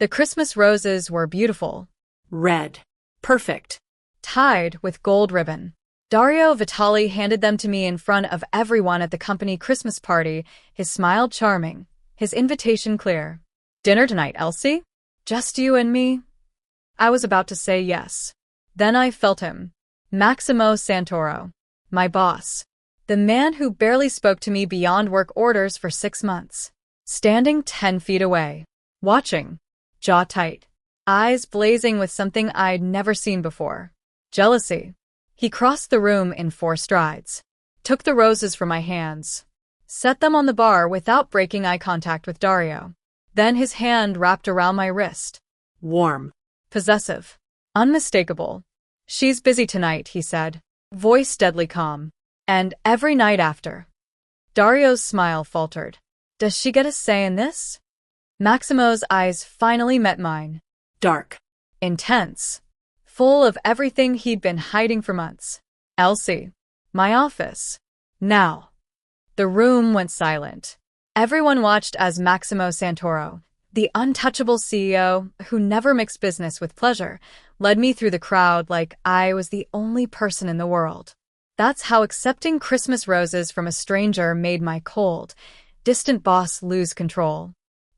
The Christmas roses were beautiful. Red. Perfect. Tied with gold ribbon. Dario Vitali handed them to me in front of everyone at the company Christmas party, his smile charming, his invitation clear. Dinner tonight, Elsie? Just you and me? I was about to say yes. Then I felt him. Maximo Santoro. My boss. The man who barely spoke to me beyond work orders for 6 months. Standing 10 feet away. Watching. Jaw tight. Eyes blazing with something I'd never seen before. Jealousy. He crossed the room in 4 strides. Took the roses from my hands. Set them on the bar without breaking eye contact with Dario. Then his hand wrapped around my wrist. Warm. Possessive. Unmistakable. She's busy tonight, he said. Voice deadly calm. And every night after. Dario's smile faltered. Does she get a say in this? Maximo's eyes finally met mine. Dark. Intense. Full of everything he'd been hiding for months. Elsie. My office. Now. The room went silent. Everyone watched as Maximo Santoro, the untouchable CEO who never mixed business with pleasure, led me through the crowd like I was the only person in the world. That's how accepting Christmas roses from a stranger made my cold, distant boss lose control.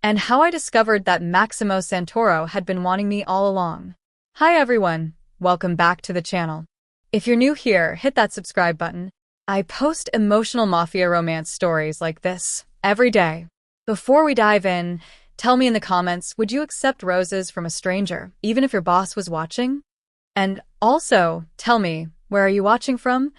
And how I discovered that Maximo Santoro had been wanting me all along. Hi everyone, welcome back to the channel. If you're new here, hit that subscribe button. I post emotional Mafia romance stories like this every day. Before we dive in, tell me in the comments, would you accept roses from a stranger, even if your boss was watching? And also, tell me, where are you watching from?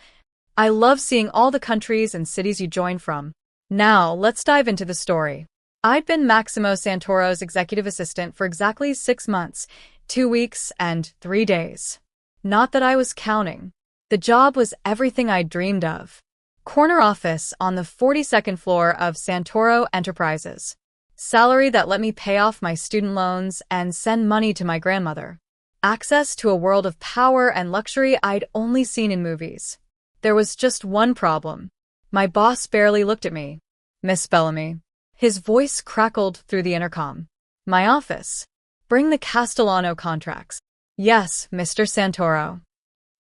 I love seeing all the countries and cities you join from. Now, let's dive into the story. I'd been Maximo Santoro's executive assistant for exactly 6 months, 2 weeks, and 3 days. Not that I was counting. The job was everything I'd dreamed of. Corner office on the 42nd floor of Santoro Enterprises. Salary that let me pay off my student loans and send money to my grandmother. Access to a world of power and luxury I'd only seen in movies. There was just one problem. My boss barely looked at me. Miss Bellamy. His voice crackled through the intercom. My office. Bring the Castellano contracts. Yes, Mr. Santoro.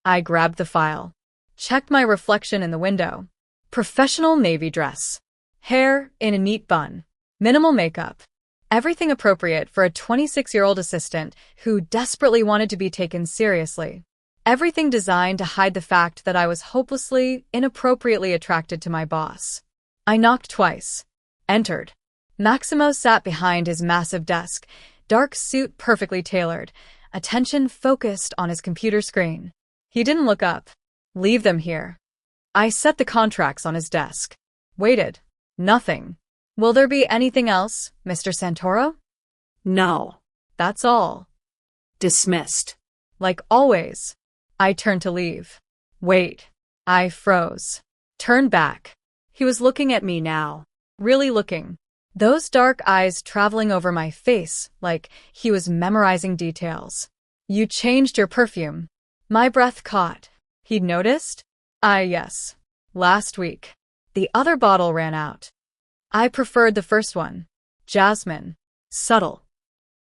I grabbed the file. Checked my reflection in the window. Professional navy dress. Hair in a neat bun. Minimal makeup. Everything appropriate for a 26-year-old assistant who desperately wanted to be taken seriously. Everything designed to hide the fact that I was hopelessly, inappropriately attracted to my boss. I knocked twice. Entered. Maximo sat behind his massive desk, dark suit perfectly tailored, attention focused on his computer screen. He didn't look up. Leave them here. I set the contracts on his desk. Waited. Nothing. Will there be anything else, Mr. Santoro? No. That's all. Dismissed. Like always. I turned to leave. Wait. I froze. Turned back. He was looking at me now. Really looking. Those dark eyes traveling over my face like he was memorizing details. You changed your perfume. My breath caught. He'd noticed? Yes. Last week. The other bottle ran out. I preferred the first one. Jasmine. Subtle.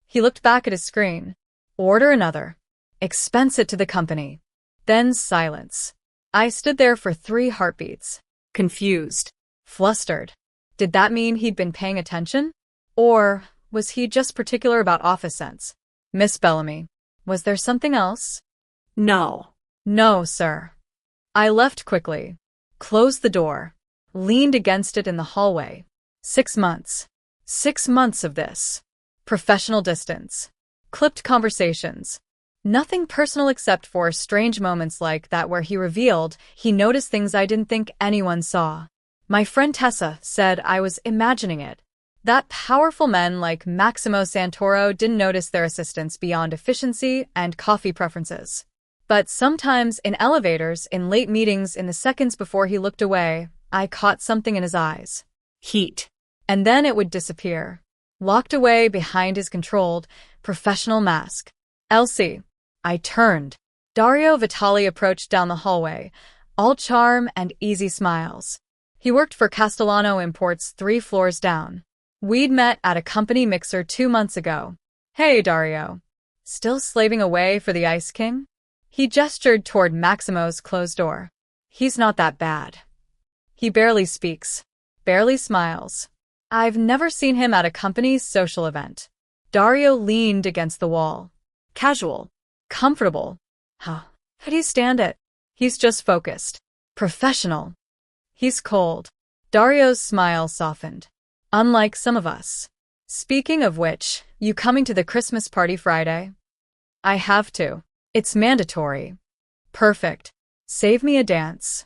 He looked back at his screen. Order another. Expense it to the company. Then silence. I stood there for 3 heartbeats. Confused. Flustered. Did that mean he'd been paying attention? Or was he just particular about office scents? Miss Bellamy. Was there something else? No. No, sir. I left quickly. Closed the door. Leaned against it in the hallway. 6 months. 6 months of this. Professional distance. Clipped conversations. Nothing personal except for strange moments like that where he revealed he noticed things I didn't think anyone saw. My friend Tessa said I was imagining it. That powerful men like Maximo Santoro didn't notice their assistants beyond efficiency and coffee preferences. But sometimes in elevators, in late meetings, in the seconds before he looked away, I caught something in his eyes. Heat. And then it would disappear. Locked away behind his controlled, professional mask. Elsie. I turned. Dario Vitali approached down the hallway, all charm and easy smiles. He worked for Castellano Imports 3 floors down. We'd met at a company mixer 2 months ago. Hey, Dario. Still slaving away for the Ice King? He gestured toward Maximo's closed door. He's not that bad. He barely speaks, barely smiles. I've never seen him at a company's social event. Dario leaned against the wall. Casual. Comfortable. How do you stand it? He's just focused. Professional. He's cold. Dario's smile softened. Unlike some of us. Speaking of which, you coming to the Christmas party Friday? I have to. It's mandatory. Perfect. Save me a dance.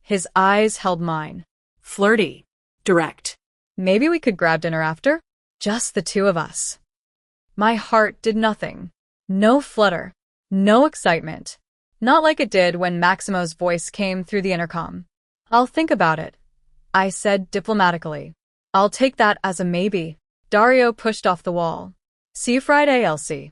His eyes held mine. Flirty. Direct. Maybe we could grab dinner after? Just the two of us. My heart did nothing. No flutter. No excitement. Not like it did when Maximo's voice came through the intercom. I'll think about it, I said diplomatically. I'll take that as a maybe. Dario pushed off the wall. See you Friday, Elsie.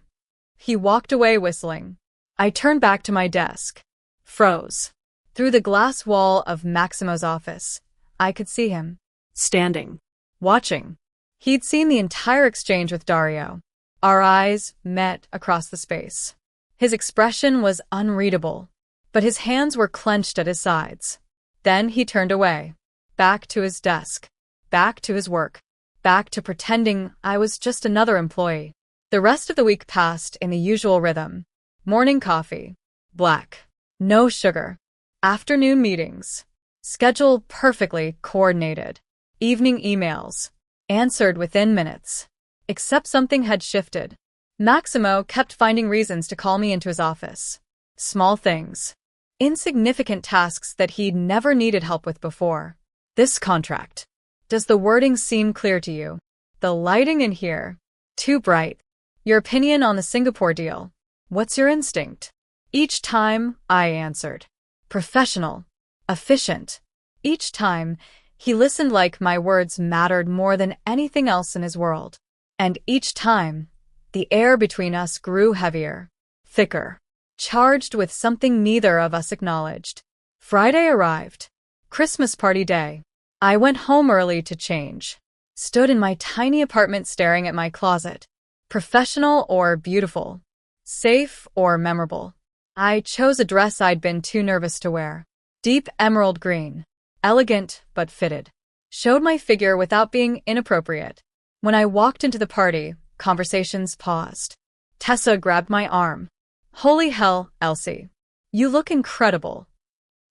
He walked away whistling. I turned back to my desk. Froze. Through the glass wall of Maximo's office, I could see him. Standing. Watching. He'd seen the entire exchange with Dario. Our eyes met across the space. His expression was unreadable, but his hands were clenched at his sides. Then he turned away. Back to his desk. Back to his work. Back to pretending I was just another employee. The rest of the week passed in the usual rhythm. Morning coffee. Black. No sugar. Afternoon meetings. Schedule perfectly coordinated. Evening emails. Answered within minutes. Except something had shifted. Maximo kept finding reasons to call me into his office. Small things. Insignificant tasks that he'd never needed help with before. This contract. Does the wording seem clear to you? The lighting in here. Too bright. Your opinion on the Singapore deal. What's your instinct? Each time, I answered. Professional. Efficient. Each time, he listened like my words mattered more than anything else in his world. And each time, the air between us grew heavier, thicker, charged with something neither of us acknowledged. Friday arrived. Christmas party day. I went home early to change. Stood in my tiny apartment staring at my closet. Professional or beautiful? Safe or memorable? I chose a dress I'd been too nervous to wear. Deep emerald green. Elegant but fitted. Showed my figure without being inappropriate. When I walked into the party, conversations paused. Tessa grabbed my arm. Holy hell, Elsie. You look incredible.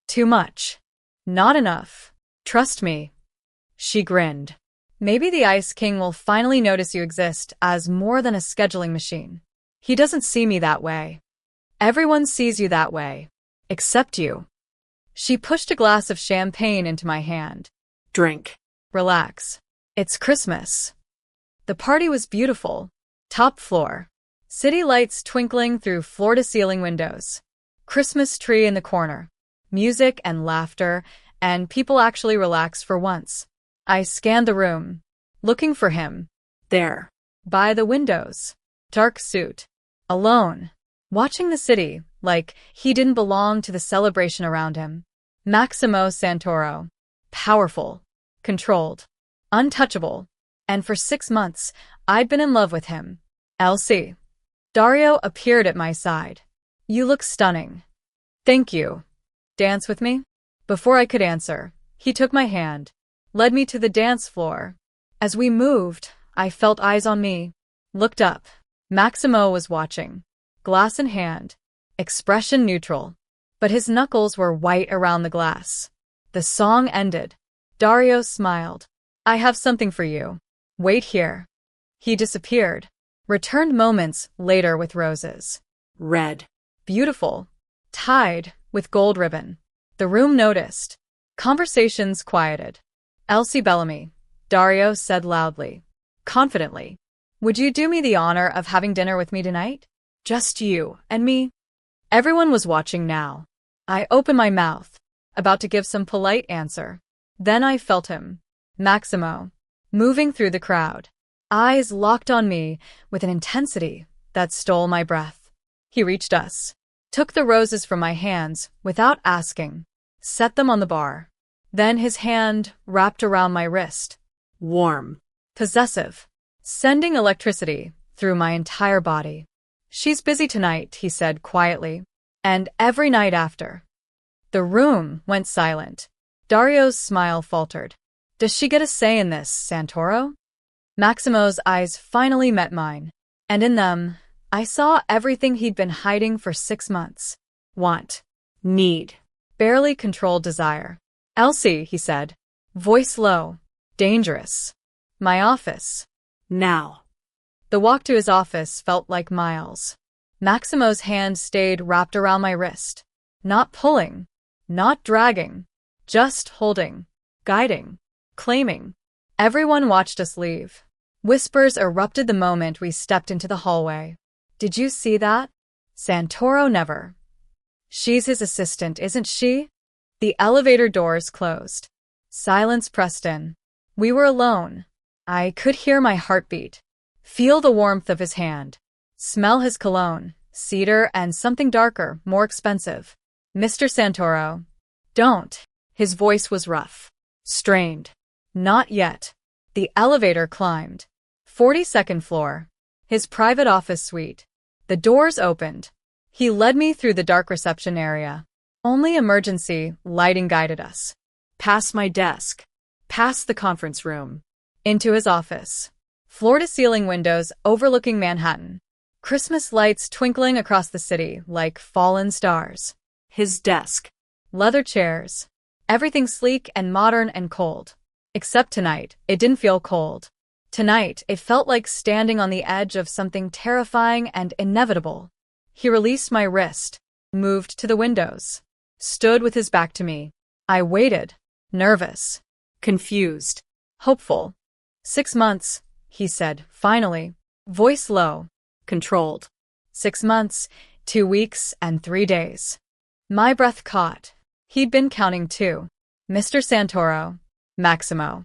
Too much. Not enough. Trust me. She grinned. Maybe the Ice King will finally notice you exist as more than a scheduling machine. He doesn't see me that way. Everyone sees you that way. Except you. She pushed a glass of champagne into my hand. Drink. Relax. It's Christmas. The party was beautiful. Top floor. City lights twinkling through floor-to-ceiling windows. Christmas tree in the corner. Music and laughter, and people actually relaxed for once. I scanned the room, looking for him. There. By the windows. Dark suit. Alone. Watching the city, like he didn't belong to the celebration around him. Maximo Santoro. Powerful. Controlled. Untouchable. And for 6 months, I'd been in love with him. Elsie. Dario appeared at my side. You look stunning. Thank you. Dance with me? Before I could answer, he took my hand, led me to the dance floor. As we moved, I felt eyes on me. Looked up. Maximo was watching. Glass in hand. Expression neutral. But his knuckles were white around the glass. The song ended. Dario smiled. I have something for you. Wait here. He disappeared. Returned moments later with roses. Red. Beautiful. Tied with gold ribbon. The room noticed. Conversations quieted. Elsie Bellamy, Dario said loudly, confidently. Would you do me the honor of having dinner with me tonight? Just you and me? Everyone was watching now. I opened my mouth, about to give some polite answer. Then I felt him, Maximo, moving through the crowd. Eyes locked on me with an intensity that stole my breath. He reached us, took the roses from my hands without asking, set them on the bar. Then his hand wrapped around my wrist. Warm. Possessive. Sending electricity through my entire body. She's busy tonight, he said quietly. And every night after. The room went silent. Dario's smile faltered. Does she get a say in this, Santoro? Maximo's eyes finally met mine, and in them, I saw everything he'd been hiding for 6 months. Want. Need. Barely controlled desire. Elsie, he said. Voice low. Dangerous. My office. Now. The walk to his office felt like miles. Maximo's hand stayed wrapped around my wrist. Not pulling. Not dragging. Just holding. Guiding. Claiming. Everyone watched us leave. Whispers erupted the moment we stepped into the hallway. Did you see that? Santoro never. She's his assistant, isn't she? The elevator doors closed. Silence pressed in. We were alone. I could hear my heartbeat. Feel the warmth of his hand. Smell his cologne, cedar and something darker, more expensive. Mr. Santoro. Don't. His voice was rough. Strained. Not yet. The elevator climbed. 42nd floor. His private office suite. The doors opened. He led me through the dark reception area. Only emergency lighting guided us. Past my desk. Past the conference room. Into his office. Floor-to-ceiling windows overlooking Manhattan. Christmas lights twinkling across the city like fallen stars. His desk. Leather chairs. Everything sleek and modern and cold. Except tonight, it didn't feel cold. Tonight, it felt like standing on the edge of something terrifying and inevitable. He released my wrist, moved to the windows, stood with his back to me. I waited, nervous, Confused. hopeful. 6 months, he said, finally, voice low, Controlled. 6 months, 2 weeks, and 3 days. My breath caught. He'd been counting too. Mr. Santoro. Maximo.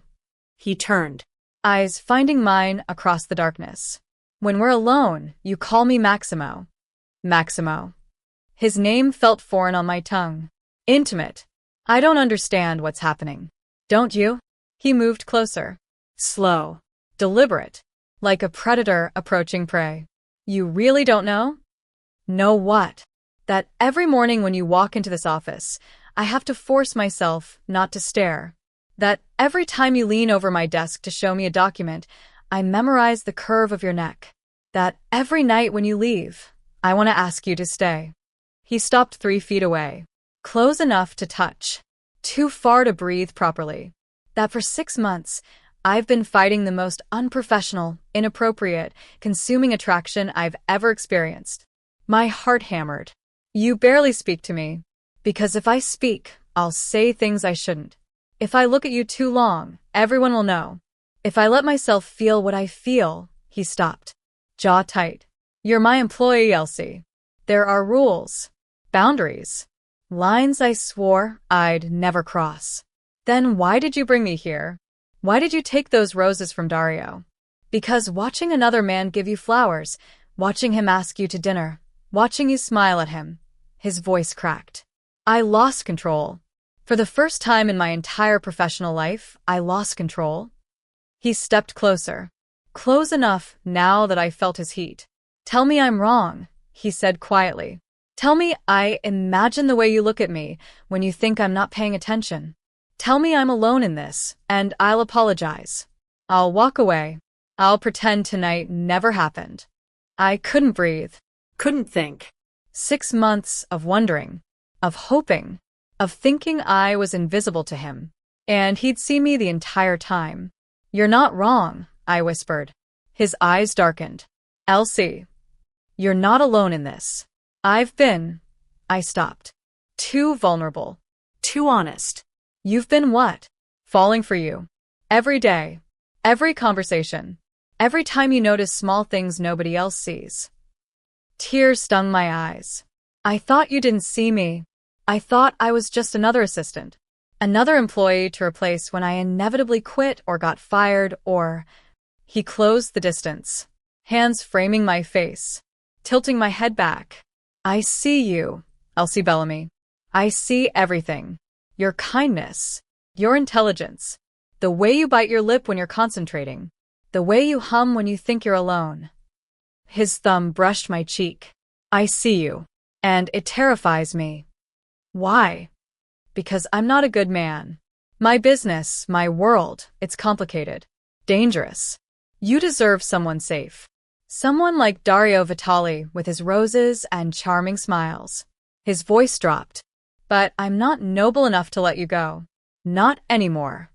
He turned. Eyes finding mine across the darkness. When we're alone, you call me Maximo. Maximo. His name felt foreign on my tongue. Intimate. I don't understand what's happening. Don't you? He moved closer. Slow. Deliberate. Like a predator approaching prey. You really don't know? Know what? That every morning when you walk into this office, I have to force myself not to stare. That every time you lean over my desk to show me a document, I memorize the curve of your neck. That every night when you leave, I want to ask you to stay. He stopped 3 feet away. Close enough to touch. Too far to breathe properly. That for 6 months, I've been fighting the most unprofessional, inappropriate, consuming attraction I've ever experienced. My heart hammered. You barely speak to me. Because if I speak, I'll say things I shouldn't. If I look at you too long, everyone will know. If I let myself feel what I feel, he stopped. Jaw tight. You're my employee, Elsie. There are rules. Boundaries. Lines I swore I'd never cross. Then why did you bring me here? Why did you take those roses from Dario? Because watching another man give you flowers, watching him ask you to dinner, watching you smile at him, his voice cracked. I lost control. For the first time in my entire professional life, I lost control. He stepped closer. Close enough now that I felt his heat. Tell me I'm wrong, he said quietly. Tell me I imagine the way you look at me when you think I'm not paying attention. Tell me I'm alone in this, and I'll apologize. I'll walk away. I'll pretend tonight never happened. I couldn't breathe. Couldn't think. 6 months of wondering, of hoping, of thinking I was invisible to him, and he'd see me the entire time. You're not wrong, I whispered. His eyes darkened. Elsie, you're not alone in this. I've been. I stopped. Too vulnerable. Too honest. You've been what? Falling for you. Every day. Every conversation. Every time you notice small things nobody else sees. Tears stung my eyes. I thought you didn't see me. I thought I was just another assistant. Another employee to replace when I inevitably quit or got fired or... He closed the distance. Hands framing my face. Tilting my head back. I see you, Elsie Bellamy. I see everything. Your kindness. Your intelligence. The way you bite your lip when you're concentrating. The way you hum when you think you're alone. His thumb brushed my cheek. I see you. And it terrifies me. Why? Because I'm not a good man. My business, my world, it's complicated. Dangerous. You deserve someone safe. Someone like Dario Vitali with his roses and charming smiles. His voice dropped. But I'm not noble enough to let you go. Not anymore.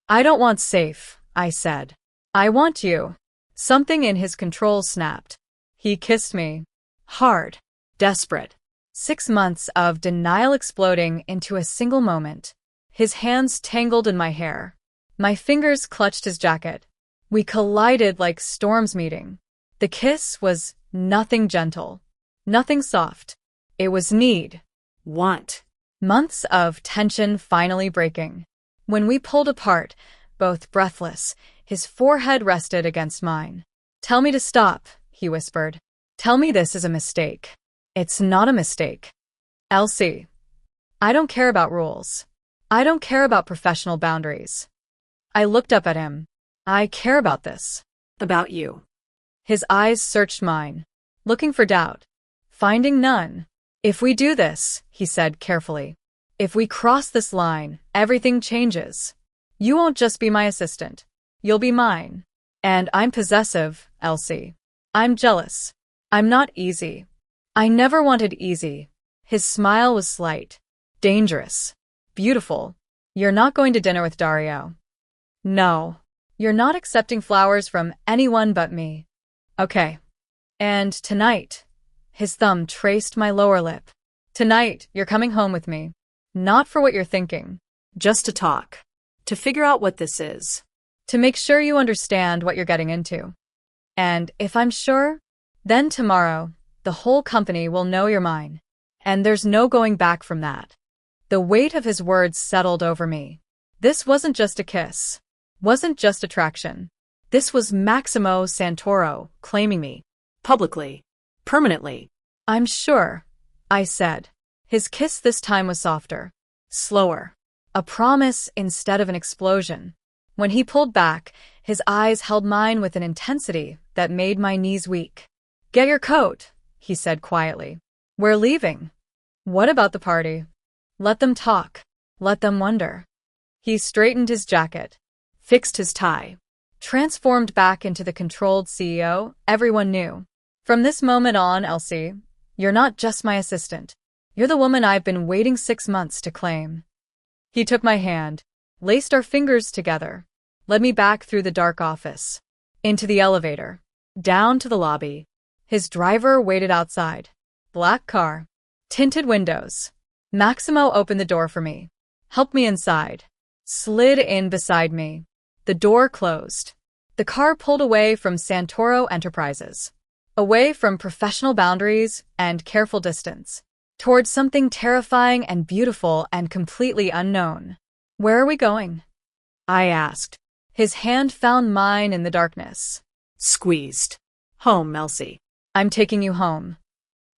I don't want safe, I said. I want you. Something in his controls snapped. He kissed me. Hard. Desperate. 6 months of denial exploding into a single moment. His hands tangled in my hair. My fingers clutched his jacket. We collided like storms meeting. The kiss was nothing gentle. Nothing soft. It was need. Want. Months of tension finally breaking. When we pulled apart, both breathless, his forehead rested against mine. Tell me to stop, he whispered. Tell me this is a mistake. It's not a mistake. Elsie. I don't care about rules. I don't care about professional boundaries. I looked up at him. I care about this. About you. His eyes searched mine, looking for doubt, finding none. If we do this, he said carefully, if we cross this line, everything changes. You won't just be my assistant. You'll be mine. And I'm possessive, Elsie. I'm jealous. I'm not easy. I never wanted easy. His smile was slight, dangerous, beautiful. You're not going to dinner with Dario. No. You're not accepting flowers from anyone but me. Okay. And tonight, his thumb traced my lower lip. Tonight, you're coming home with me. Not for what you're thinking. Just to talk. To figure out what this is. To make sure you understand what you're getting into. And if I'm sure, then tomorrow, the whole company will know you're mine. And there's no going back from that. The weight of his words settled over me. This wasn't just a kiss. Wasn't just attraction. This was Maximo Santoro claiming me. Publicly. Permanently. I'm sure, I said. His kiss this time was softer. Slower. A promise instead of an explosion. When he pulled back, his eyes held mine with an intensity that made my knees weak. Get your coat, he said quietly. We're leaving. What about the party? Let them talk. Let them wonder. He straightened his jacket, fixed his tie, transformed back into the controlled CEO everyone knew. From this moment on, Elsie, you're not just my assistant. You're the woman I've been waiting 6 months to claim. He took my hand, laced our fingers together, led me back through the dark office, into the elevator, down to the lobby. His driver waited outside. Black car, tinted windows. Maximo opened the door for me, helped me inside, slid in beside me. The door closed. The car pulled away from Santoro Enterprises, away from professional boundaries and careful distance, towards something terrifying and beautiful and completely unknown. Where are we going? I asked. His hand found mine in the darkness. Squeezed. Home, Elsie. I'm taking you home.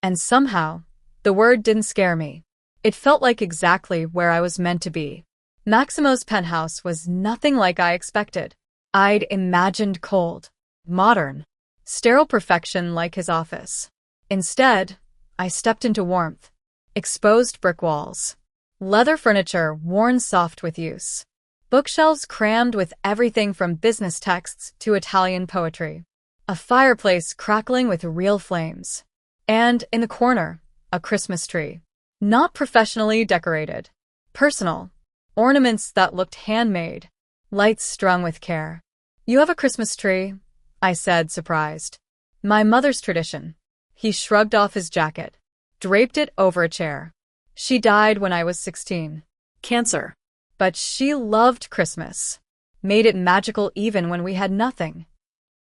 And somehow, the word didn't scare me. It felt like exactly where I was meant to be. Maximo's penthouse was nothing like I expected. I'd imagined cold, modern, sterile perfection like his office. Instead, I stepped into warmth. Exposed brick walls. Leather furniture worn soft with use. Bookshelves crammed with everything from business texts to Italian poetry. A fireplace crackling with real flames. And, in the corner, a Christmas tree. Not professionally decorated. Personal. Ornaments that looked handmade. Lights strung with care. You have a Christmas tree? I said, surprised. My mother's tradition. He shrugged off his jacket, draped it over a chair. She died when I was 16. Cancer. But she loved Christmas. Made it magical even when we had nothing.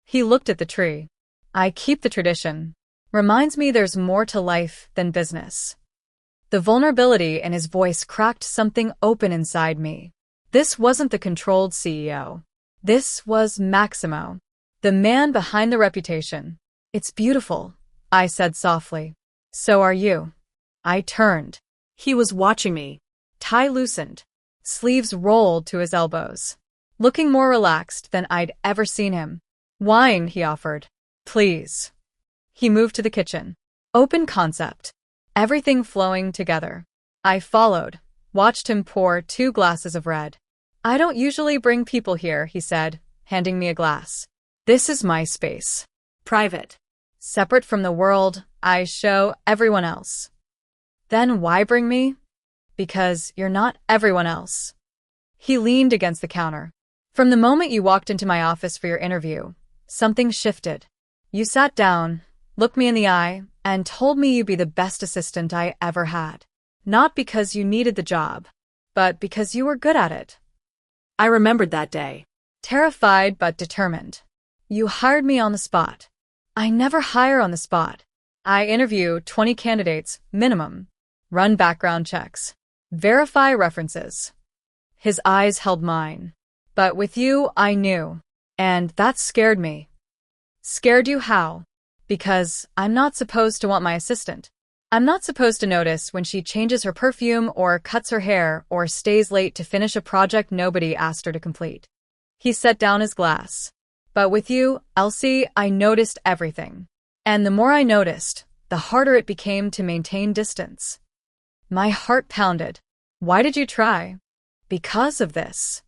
He looked at the tree. I keep the tradition. Reminds me there's more to life than business. The vulnerability in his voice cracked something open inside me. This wasn't the controlled CEO. This was Maximo, the man behind the reputation. It's beautiful, I said softly. So are you. I turned. He was watching me. Tie loosened, sleeves rolled to his elbows, looking more relaxed than I'd ever seen him. Wine, he offered. Please. He moved to the kitchen. Open concept. Everything flowing together. I followed, watched him pour 2 glasses of red. I don't usually bring people here, he said, handing me a glass. This is my space. Private. Separate from the world I show everyone else. Then why bring me? Because you're not everyone else. He leaned against the counter. From the moment you walked into my office for your interview, something shifted. You sat down, looked me in the eye, and told me you'd be the best assistant I ever had. Not because you needed the job, but because you were good at it. I remembered that day. Terrified but determined. You hired me on the spot. I never hire on the spot. I interview 20 candidates, minimum. Run background checks. Verify references. His eyes held mine. But with you, I knew. And that scared me. Scared you how? Because I'm not supposed to want my assistant. I'm not supposed to notice when she changes her perfume or cuts her hair or stays late to finish a project nobody asked her to complete. He set down his glass. But with you, Elsie, I noticed everything. And the more I noticed, the harder it became to maintain distance. My heart pounded. Why did you try? Because of this.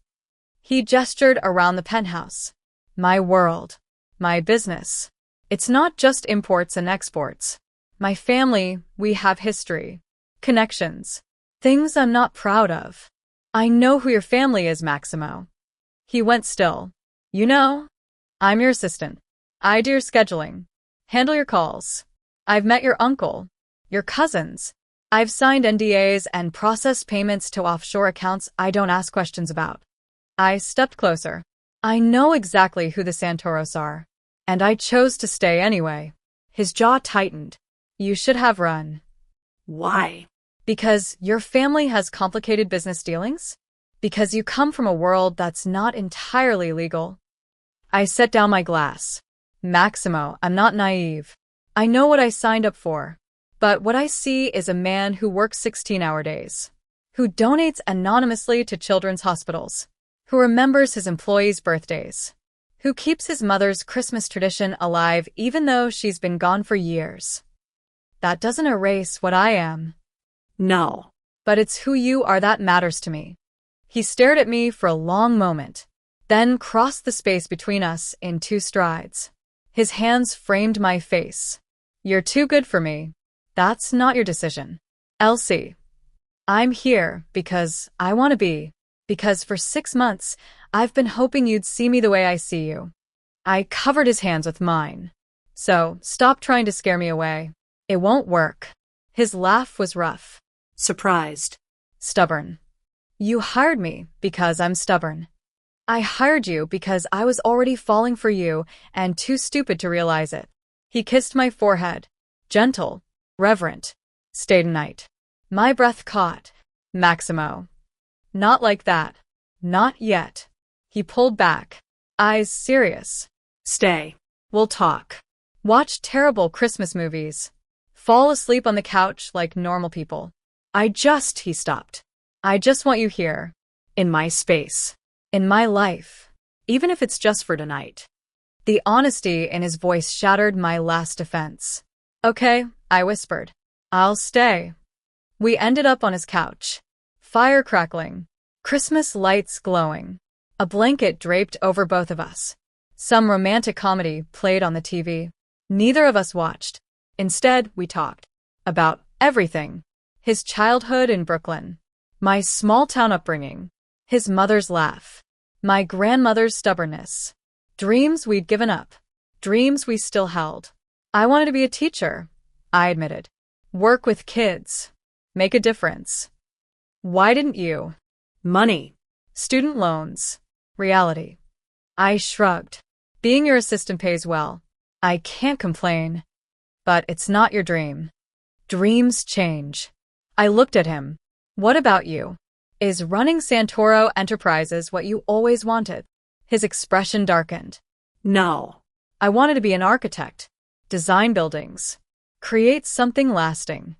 He gestured around the penthouse. My world. My business. It's not just imports and exports. My family, we have history. Connections. Things I'm not proud of. I know who your family is, Maximo. He went still. You know, I'm your assistant. I do your scheduling. Handle your calls. I've met your uncle. Your cousins. I've signed NDAs and processed payments to offshore accounts I don't ask questions about. I stepped closer. I know exactly who the Santoros are. And I chose to stay anyway. His jaw tightened. You should have run. Why? Because your family has complicated business dealings? Because you come from a world that's not entirely legal? I set down my glass. Maximo, I'm not naive. I know what I signed up for. But what I see is a man who works 16-hour days. Who donates anonymously to children's hospitals. Who remembers his employees' birthdays. Who keeps his mother's Christmas tradition alive even though she's been gone for years. That doesn't erase what I am. No. But it's who you are that matters to me. He stared at me for a long moment, then crossed the space between us in 2 strides. His hands framed my face. You're too good for me. That's not your decision. Elsie. I'm here because I want to be. Because for 6 months, I've been hoping you'd see me the way I see you. I covered his hands with mine. So, stop trying to scare me away. It won't work. His laugh was rough. Surprised. Stubborn. You hired me because I'm stubborn. I hired you because I was already falling for you and too stupid to realize it. He kissed my forehead. Gentle. Reverent. Stay tonight. My breath caught. Maximo. Not like that. Not yet. He pulled back. Eyes serious. Stay. We'll talk. Watch terrible Christmas movies. Fall asleep on the couch like normal people. He stopped. I just want you here. In my space. In my life. Even if it's just for tonight. The honesty in his voice shattered my last defense. Okay, I whispered. I'll stay. We ended up on his couch. Fire crackling. Christmas lights glowing. A blanket draped over both of us. Some romantic comedy played on the TV. Neither of us watched. Instead, we talked. About everything. His childhood in Brooklyn. My small-town upbringing. His mother's laugh. My grandmother's stubbornness. Dreams we'd given up. Dreams we still held. I wanted to be a teacher, I admitted. Work with kids. Make a difference. Why didn't you? Money. Student loans. Reality. I shrugged. Being your assistant pays well. I can't complain. But it's not your dream. Dreams change. I looked at him. What about you? Is running Santoro Enterprises what you always wanted? His expression darkened. No. I wanted to be an architect. Design buildings. Create something lasting.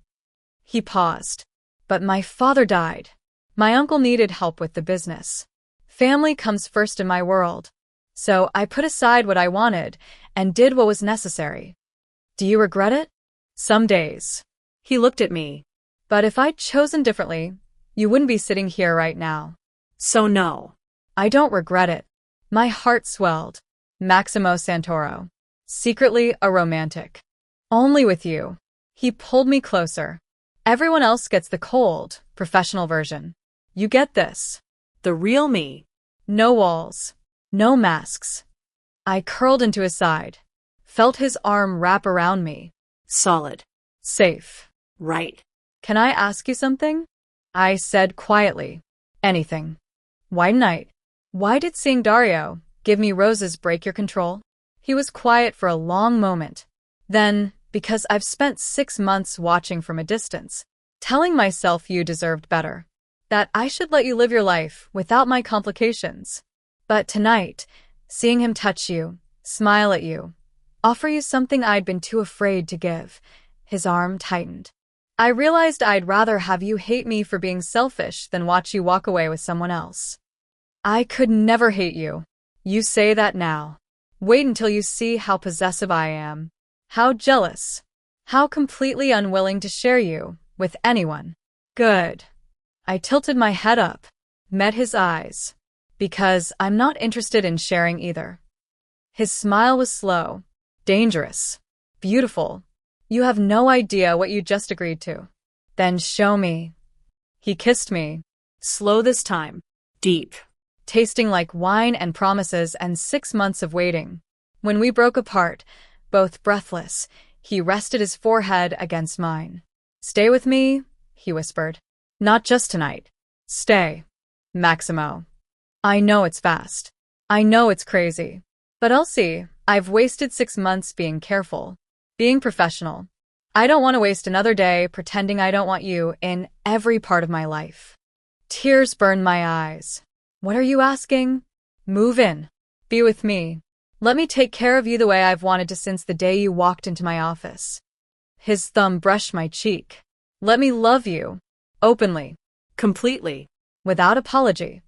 He paused. But my father died. My uncle needed help with the business. Family comes first in my world. So I put aside what I wanted and did what was necessary. Do you regret it? Some days. He looked at me. But if I'd chosen differently, you wouldn't be sitting here right now. So no. I don't regret it. My heart swelled. Maximo Santoro. Secretly a romantic. Only with you. He pulled me closer. Everyone else gets the cold, professional version. You get this. The real me. No walls. No masks. I curled into his side. Felt his arm wrap around me. Solid. Safe. Right. Can I ask you something? I said quietly. Anything. Why tonight? Why did seeing Dario give me roses break your control? He was quiet for a long moment. Then, because I've spent 6 months watching from a distance, telling myself you deserved better. That I should let you live your life without my complications. But tonight, seeing him touch you, smile at you, offer you something I'd been too afraid to give, his arm tightened. I realized I'd rather have you hate me for being selfish than watch you walk away with someone else. I could never hate you. You say that now. Wait until you see how possessive I am. How jealous. How completely unwilling to share you with anyone. Good. I tilted my head up, met his eyes. Because I'm not interested in sharing either. His smile was slow, dangerous, beautiful. You have no idea what you just agreed to. Then show me. He kissed me. Slow this time. Deep. Tasting like wine and promises and 6 months of waiting. When we broke apart, both breathless, he rested his forehead against mine. Stay with me, he whispered. Not just tonight. Stay. Maximo. I know it's fast. I know it's crazy. But Elsie, I've wasted 6 months being careful, being professional. I don't want to waste another day pretending I don't want you in every part of my life. Tears burned my eyes. What are you asking? Move in. Be with me. Let me take care of you the way I've wanted to since the day you walked into my office. His thumb brushed my cheek. Let me love you. Openly. Completely. Without apology.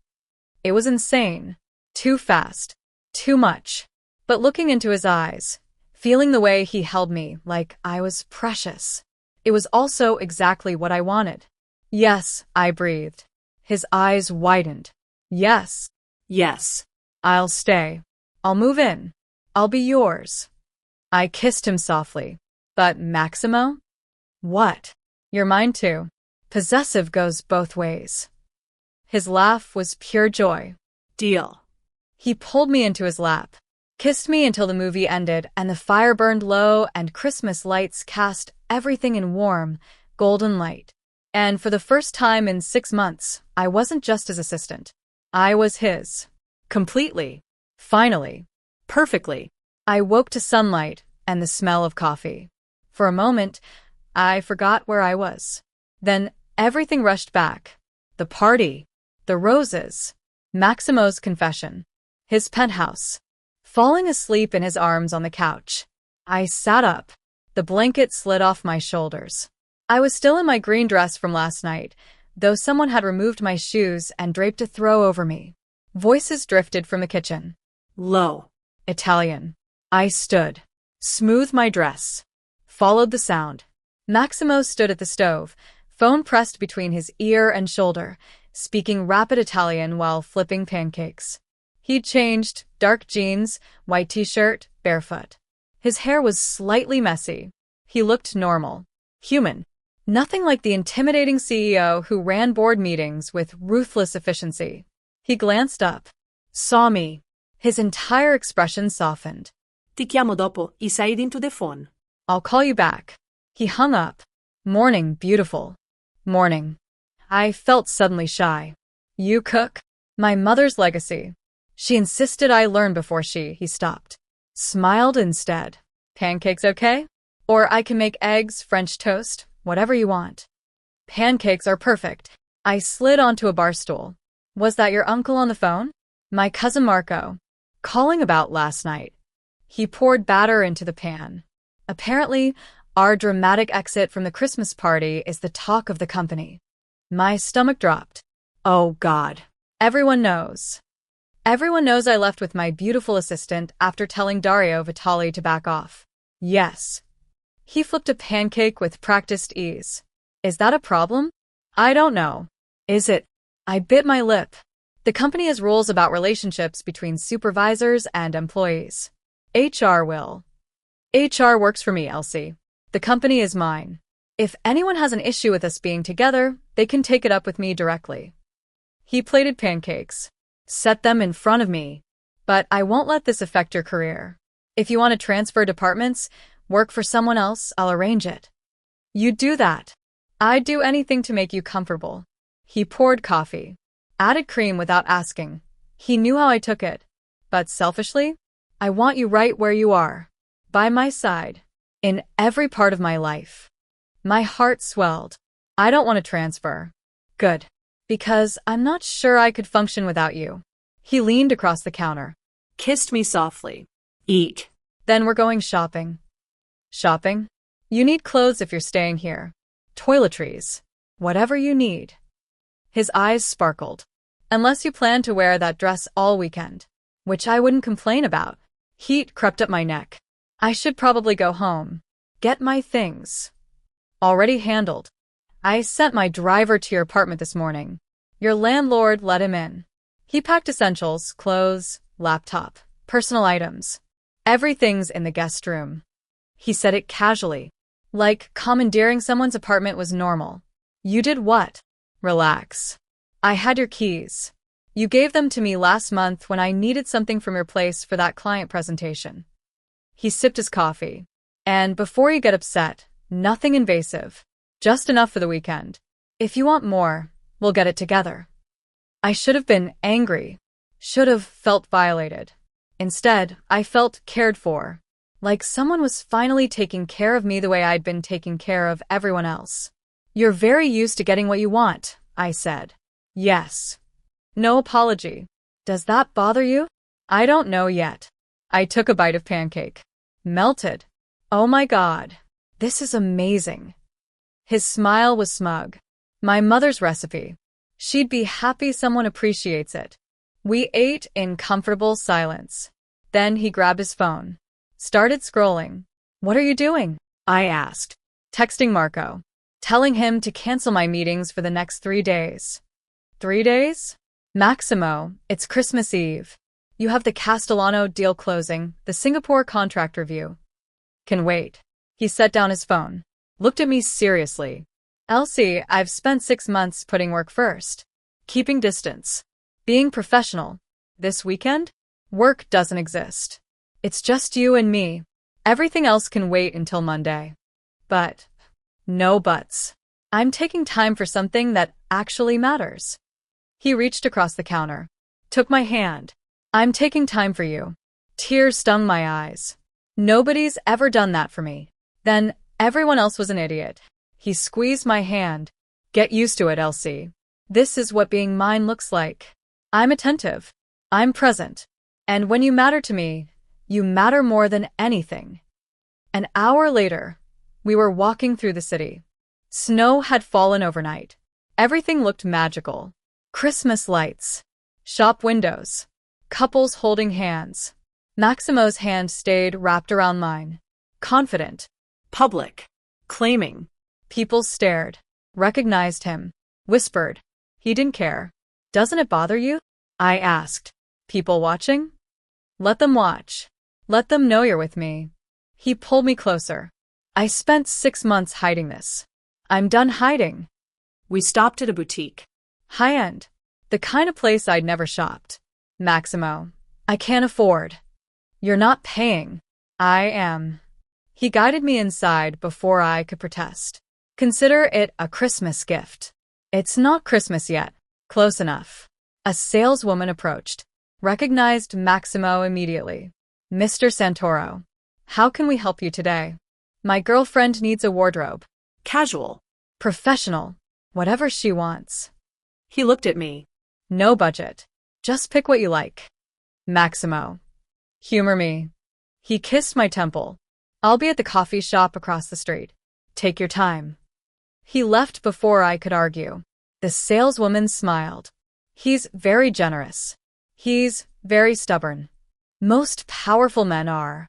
It was insane. Too fast. Too much. But looking into his eyes, feeling the way he held me like I was precious, it was also exactly what I wanted. Yes, I breathed. His eyes widened. Yes. Yes. I'll stay. I'll move in. I'll be yours. I kissed him softly. But Maximo? What? You're mine too. Possessive goes both ways. His laugh was pure joy. Deal. He pulled me into his lap, kissed me until the movie ended and the fire burned low and Christmas lights cast everything in warm, golden light. And for the first time in 6 months, I wasn't just his assistant. I was his. Completely. Finally. Perfectly. I woke to sunlight and the smell of coffee. For a moment, I forgot where I was. Then everything rushed back. The party. The roses. Maximo's confession. His penthouse. Falling asleep in his arms on the couch. I sat up. The blanket slid off my shoulders. I was still in my green dress from last night, though someone had removed my shoes and draped a throw over me. Voices drifted from the kitchen. Low. Italian. I stood. Smoothed my dress. Followed the sound. Maximo stood at the stove, phone pressed between his ear and shoulder, speaking rapid Italian while flipping pancakes. He'd changed, dark jeans, white t-shirt, barefoot. His hair was slightly messy. He looked normal. Human. Nothing like the intimidating CEO who ran board meetings with ruthless efficiency. He glanced up. Saw me. His entire expression softened. Ti chiamo dopo, I said into the phone. I'll call you back. He hung up. Morning, beautiful. Morning. I felt suddenly shy. You cook? My mother's legacy. She insisted I learn before he stopped. Smiled instead. Pancakes okay? Or I can make eggs, French toast, whatever you want. Pancakes are perfect. I slid onto a bar stool. Was that your uncle on the phone? My cousin Marco. Calling about last night. He poured batter into the pan. Apparently, our dramatic exit from the Christmas party is the talk of the company. My stomach dropped. Oh God. Everyone knows. Everyone knows I left with my beautiful assistant after telling Dario Vitali to back off. Yes. He flipped a pancake with practiced ease. Is that a problem? I don't know. Is it? I bit my lip. The company has rules about relationships between supervisors and employees. HR will. HR works for me, Elsie. The company is mine. If anyone has an issue with us being together, they can take it up with me directly. He plated pancakes. Set them in front of me. But I won't let this affect your career. If you want to transfer departments, work for someone else, I'll arrange it. You do that. I'd do anything to make you comfortable. He poured coffee. Added cream without asking. He knew how I took it. But selfishly, I want you right where you are. By my side. In every part of my life. My heart swelled. I don't want to transfer. Good. Because I'm not sure I could function without you. He leaned across the counter. Kissed me softly. Eek. Then we're going shopping. Shopping? You need clothes if you're staying here. Toiletries. Whatever you need. His eyes sparkled. Unless you plan to wear that dress all weekend. Which I wouldn't complain about. Heat crept up my neck. I should probably go home. Get my things. Already handled. I sent my driver to your apartment this morning. Your landlord let him in. He packed essentials, clothes, laptop, personal items. Everything's in the guest room. He said it casually. Like commandeering someone's apartment was normal. You did what? Relax. I had your keys. You gave them to me last month when I needed something from your place for that client presentation. He sipped his coffee. And before you get upset, nothing invasive. Just enough for the weekend. If you want more, we'll get it together. I should have been angry. Should have felt violated. Instead, I felt cared for. Like someone was finally taking care of me the way I'd been taking care of everyone else. You're very used to getting what you want, I said. Yes. No apology. Does that bother you? I don't know yet. I took a bite of pancake. Melted. Oh my God. This is amazing. His smile was smug. My mother's recipe. She'd be happy someone appreciates it. We ate in comfortable silence. Then he grabbed his phone. Started scrolling. What are you doing? I asked. Texting Marco. Telling him to cancel my meetings for the next 3 days. 3 days? Maximo, it's Christmas Eve. You have the Castellano deal closing, the Singapore contract review. Can wait. He set down his phone. Looked at me seriously. Elsie, I've spent 6 months putting work first. Keeping distance. Being professional. This weekend? Work doesn't exist. It's just you and me. Everything else can wait until Monday. But, no buts. I'm taking time for something that actually matters. He reached across the counter. Took my hand. I'm taking time for you. Tears stung my eyes. Nobody's ever done that for me. Then, everyone else was an idiot. He squeezed my hand. Get used to it, Elsie. This is what being mine looks like. I'm attentive. I'm present. And when you matter to me, you matter more than anything. An hour later, we were walking through the city. Snow had fallen overnight. Everything looked magical. Christmas lights. Shop windows. Couples holding hands. Maximo's hand stayed wrapped around mine. Confident. Public. Claiming. People stared. Recognized him. Whispered. He didn't care. Doesn't it bother you? I asked. People watching? Let them watch. Let them know you're with me. He pulled me closer. I spent 6 months hiding this. I'm done hiding. We stopped at a boutique. High-end. The kind of place I'd never shopped. Maximo. I can't afford. You're not paying. I am. He guided me inside before I could protest. Consider it a Christmas gift. It's not Christmas yet. Close enough. A saleswoman approached. Recognized Maximo immediately. Mr. Santoro. How can we help you today? My girlfriend needs a wardrobe. Casual. Professional. Whatever she wants. He looked at me. No budget. Just pick what you like. Maximo. Humor me. He kissed my temple. I'll be at the coffee shop across the street. Take your time. He left before I could argue. The saleswoman smiled. He's very generous. He's very stubborn. Most powerful men are.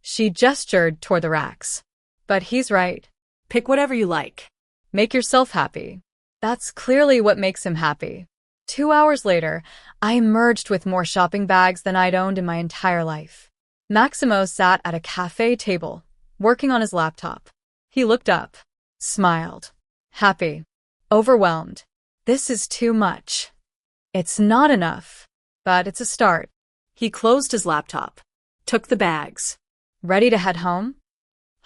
She gestured toward the racks. But he's right. Pick whatever you like. Make yourself happy. That's clearly what makes him happy. 2 hours later, I emerged with more shopping bags than I'd owned in my entire life. Maximo sat at a cafe table, working on his laptop. He looked up, smiled. Happy. Overwhelmed. This is too much. It's not enough, but it's a start. He closed his laptop, took the bags. Ready to head home?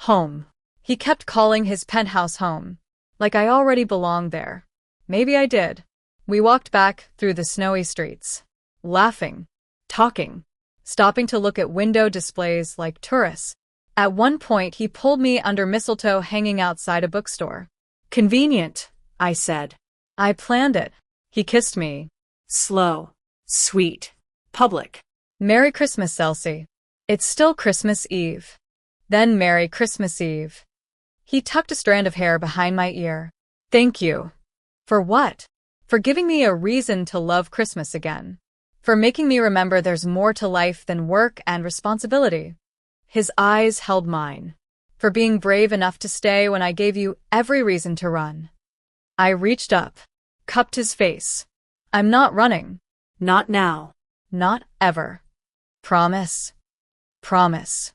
Home. He kept calling his penthouse home, like I already belonged there. Maybe I did. We walked back through the snowy streets, laughing, talking, stopping to look at window displays like tourists. At one point, he pulled me under mistletoe hanging outside a bookstore. Convenient, I said. I planned it. He kissed me. Slow, sweet, public. Merry Christmas, Elsie. It's still Christmas Eve. Then Merry Christmas Eve. He tucked a strand of hair behind my ear. Thank you. For what? For giving me a reason to love Christmas again. For making me remember there's more to life than work and responsibility. His eyes held mine. For being brave enough to stay when I gave you every reason to run. I reached up, cupped his face. I'm not running. Not now. Not ever. Promise. Promise.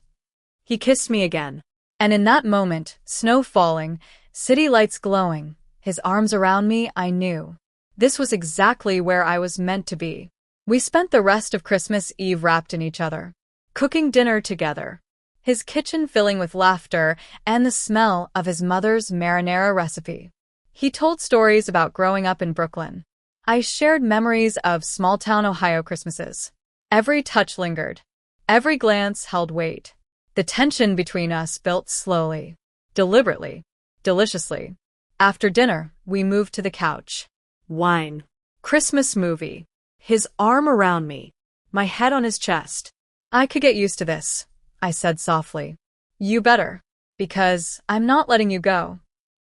He kissed me again. And in that moment, snow falling, city lights glowing, his arms around me, I knew. This was exactly where I was meant to be. We spent the rest of Christmas Eve wrapped in each other, cooking dinner together, his kitchen filling with laughter and the smell of his mother's marinara recipe. He told stories about growing up in Brooklyn. I shared memories of small-town Ohio Christmases. Every touch lingered. Every glance held weight. The tension between us built slowly, deliberately, deliciously. After dinner, we moved to the couch. Wine. Christmas movie. His arm around me, my head on his chest. I could get used to this, I said softly. You better, because I'm not letting you go.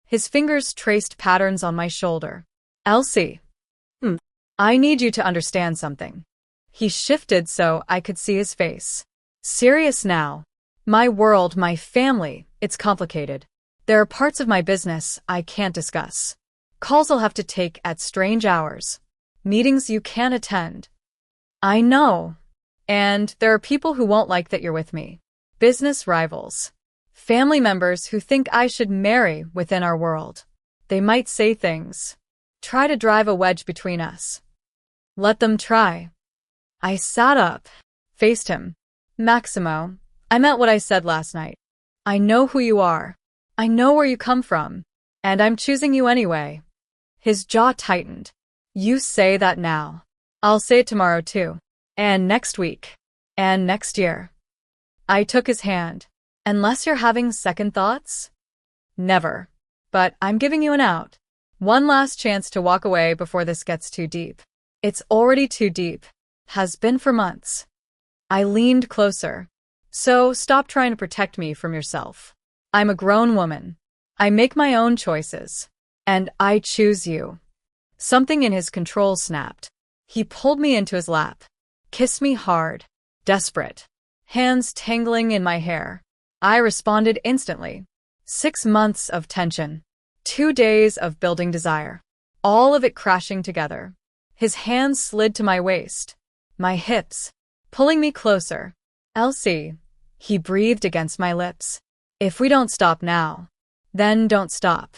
His fingers traced patterns on my shoulder. Elsie. I need you to understand something. He shifted so I could see his face. Serious now. My world, my family, it's complicated. There are parts of my business I can't discuss. Calls I'll have to take at strange hours. Meetings you can't attend. I know. And there are people who won't like that you're with me. Business rivals. Family members who think I should marry within our world. They might say things. Try to drive a wedge between us. Let them try. I sat up, faced him. Maximo, I meant what I said last night. I know who you are. I know where you come from. And I'm choosing you anyway. His jaw tightened. You say that now. I'll say it tomorrow too. And next week. And next year. I took his hand. Unless you're having second thoughts? Never. But I'm giving you an out. One last chance to walk away before this gets too deep. It's already too deep. Has been for months. I leaned closer. So stop trying to protect me from yourself. I'm a grown woman. I make my own choices. And I choose you. Something in his control snapped. He pulled me into his lap. Kissed me hard. Desperate. Hands tangling in my hair. I responded instantly. 6 months of tension. 2 days of building desire. All of it crashing together. His hands slid to my waist. My hips. Pulling me closer. Elsie. He breathed against my lips. If we don't stop now, then don't stop.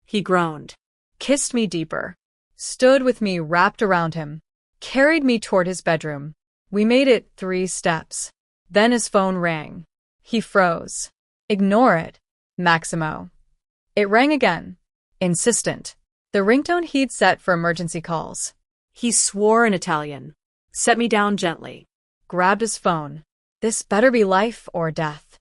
He groaned. Kissed me deeper. Stood with me wrapped around him. Carried me toward his bedroom. We made it 3 steps. Then his phone rang. He froze. Ignore it, Maximo. It rang again. Insistent. The ringtone he'd set for emergency calls. He swore in Italian. Set me down gently. Grabbed his phone. This better be life or death.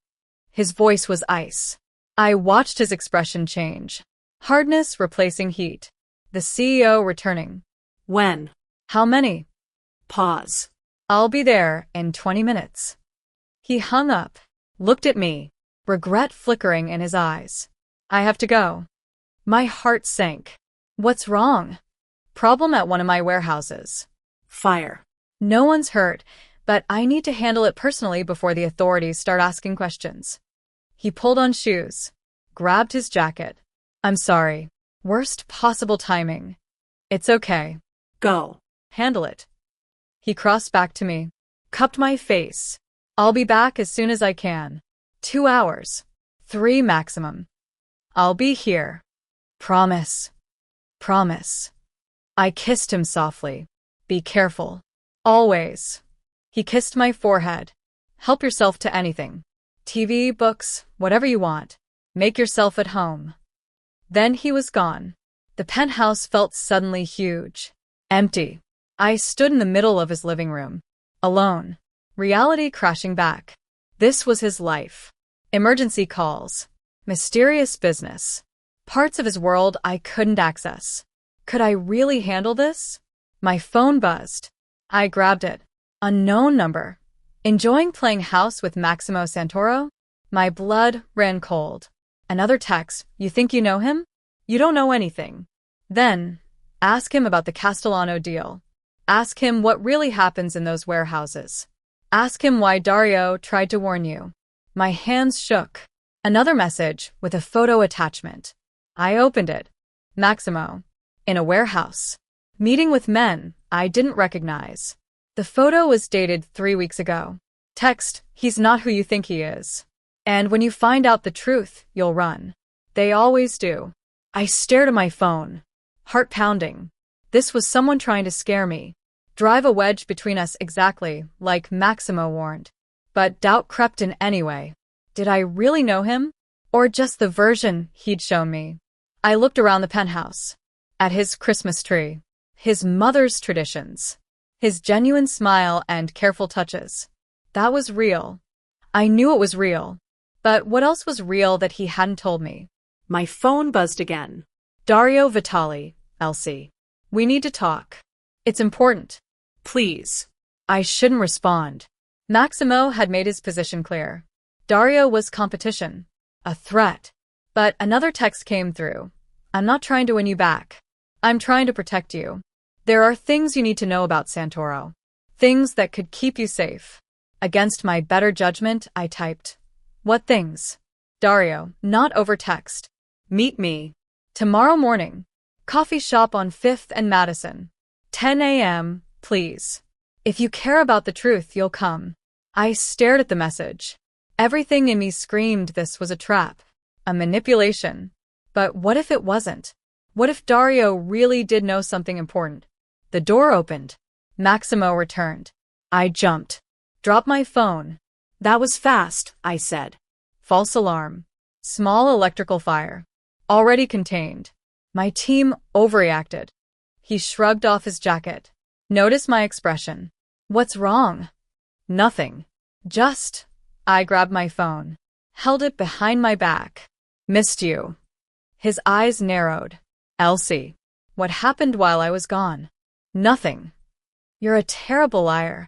His voice was ice. I watched his expression change. Hardness replacing heat. The CEO returning. When? How many? Pause. I'll be there in 20 minutes. He hung up, looked at me, regret flickering in his eyes. I have to go. My heart sank. What's wrong? Problem at one of my warehouses. Fire. No one's hurt, but I need to handle it personally before the authorities start asking questions. He pulled on shoes. grabbed his jacket. I'm sorry. Worst possible timing. It's okay. Go. Handle it. He crossed back to me, cupped my face. I'll be back as soon as I can. 2 hours. 3 maximum. I'll be here. Promise. Promise. I kissed him softly. Be careful. Always. He kissed my forehead. Help yourself to anything. TV, books, whatever you want. Make yourself at home. Then he was gone. The penthouse felt suddenly huge. Empty. I stood in the middle of his living room. Alone. Reality crashing back. This was his life. Emergency calls. Mysterious business. Parts of his world I couldn't access. Could I really handle this? My phone buzzed. I grabbed it. Unknown number. Enjoying playing house with Maximo Santoro? My blood ran cold. Another text. You think you know him? You don't know anything. Then, ask him about the Castellano deal. Ask him what really happens in those warehouses. Ask him why Dario tried to warn you. My hands shook. Another message with a photo attachment. I opened it. Maximo. In a warehouse. Meeting with men I didn't recognize. The photo was dated 3 weeks ago. Text, he's not who you think he is. And when you find out the truth, you'll run. They always do. I stared at my phone. Heart pounding. This was someone trying to scare me. Drive a wedge between us exactly, like Maximo warned. But doubt crept in anyway. Did I really know him? Or just the version he'd shown me? I looked around the penthouse. At his Christmas tree. His mother's traditions. His genuine smile and careful touches. That was real. I knew it was real. But what else was real that he hadn't told me? My phone buzzed again. Dario Vitali, Elsie. We need to talk. It's important. Please. I shouldn't respond. Maximo had made his position clear. Dario was competition. A threat. But another text came through. I'm not trying to win you back. I'm trying to protect you. There are things you need to know about Santoro. Things that could keep you safe. Against my better judgment, I typed. What things? Dario, not over text. Meet me. Tomorrow morning. Coffee shop on 5th and Madison. 10 a.m., please. If you care about the truth, you'll come. I stared at the message. Everything in me screamed this was a trap. A manipulation. But what if it wasn't? What if Dario really did know something important? The door opened. Maximo returned. I jumped. Dropped my phone. That was fast, I said. False alarm. Small electrical fire. Already contained. My team overreacted. He shrugged off his jacket. Notice my expression. What's wrong? Nothing. Just. I grabbed my phone. Held it behind my back. Missed you. His eyes narrowed. Elsie. What happened while I was gone? Nothing. You're a terrible liar.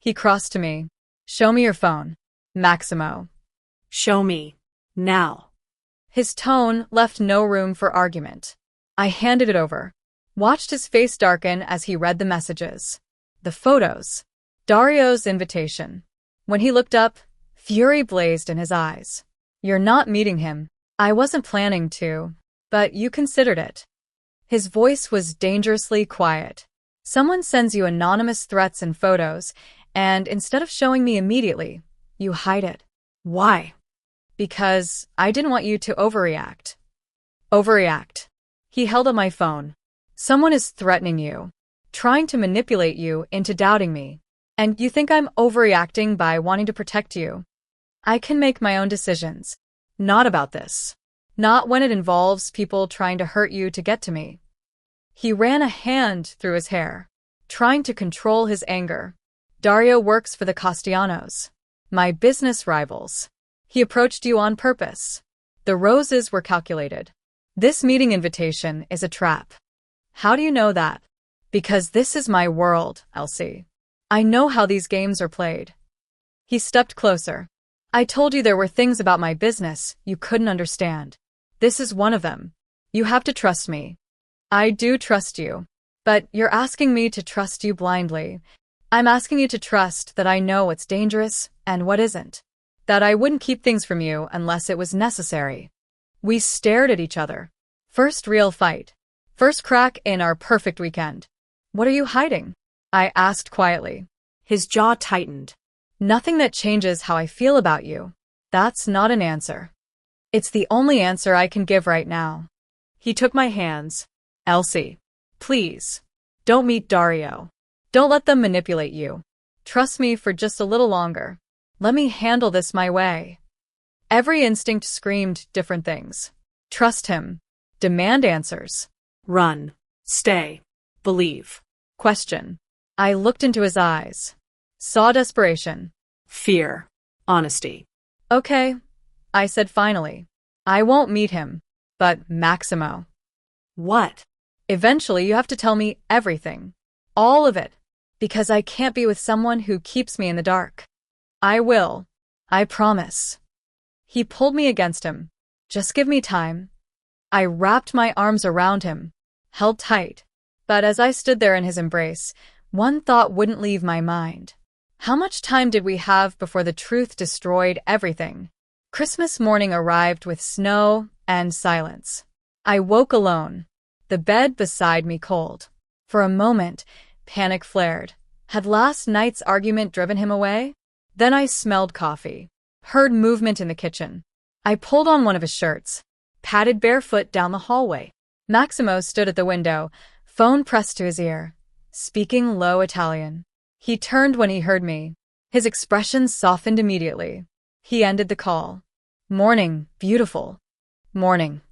He crossed to me. Show me your phone. Maximo. Show me. Now. His tone left no room for argument. I handed it over. Watched his face darken as he read the messages. The photos. Dario's invitation. When he looked up, fury blazed in his eyes. You're not meeting him. I wasn't planning to, but you considered it. His voice was dangerously quiet. Someone sends you anonymous threats and photos, and instead of showing me immediately, you hide it. Why? Because I didn't want you to overreact. Overreact. He held up my phone. Someone is threatening you, trying to manipulate you into doubting me. And you think I'm overreacting by wanting to protect you. I can make my own decisions. Not about this. Not when it involves people trying to hurt you to get to me. He ran a hand through his hair, trying to control his anger. Dario works for the Castellanos, my business rivals. He approached you on purpose. The roses were calculated. This meeting invitation is a trap. How do you know that? Because this is my world, Elsie. I know how these games are played. He stepped closer. I told you there were things about my business you couldn't understand. This is one of them. You have to trust me. I do trust you. But you're asking me to trust you blindly. I'm asking you to trust that I know what's dangerous and what isn't. That I wouldn't keep things from you unless it was necessary. We stared at each other. First real fight. First crack in our perfect weekend. What are you hiding? I asked quietly. His jaw tightened. Nothing that changes how I feel about you. That's not an answer. It's the only answer I can give right now. He took my hands. Elsie, please, don't meet Dario. Don't let them manipulate you. Trust me for just a little longer. Let me handle this my way. Every instinct screamed different things. Trust him. Demand answers. Run. Stay. Believe. Question. I looked into his eyes. Saw desperation. Fear. Honesty. Okay, I said finally. I won't meet him, but Maximo. What? Eventually you have to tell me everything. All of it. Because I can't be with someone who keeps me in the dark. I will. I promise. He pulled me against him. Just give me time. I wrapped my arms around him, held tight. But as I stood there in his embrace, one thought wouldn't leave my mind. How much time did we have before the truth destroyed everything? Christmas morning arrived with snow and silence. I woke alone, the bed beside me cold. For a moment, panic flared. Had last night's argument driven him away? Then I smelled coffee, heard movement in the kitchen. I pulled on one of his shirts, padded barefoot down the hallway. Maximo stood at the window, phone pressed to his ear, speaking low Italian. He turned when he heard me. His expression softened immediately. He ended the call. Morning, beautiful. Morning.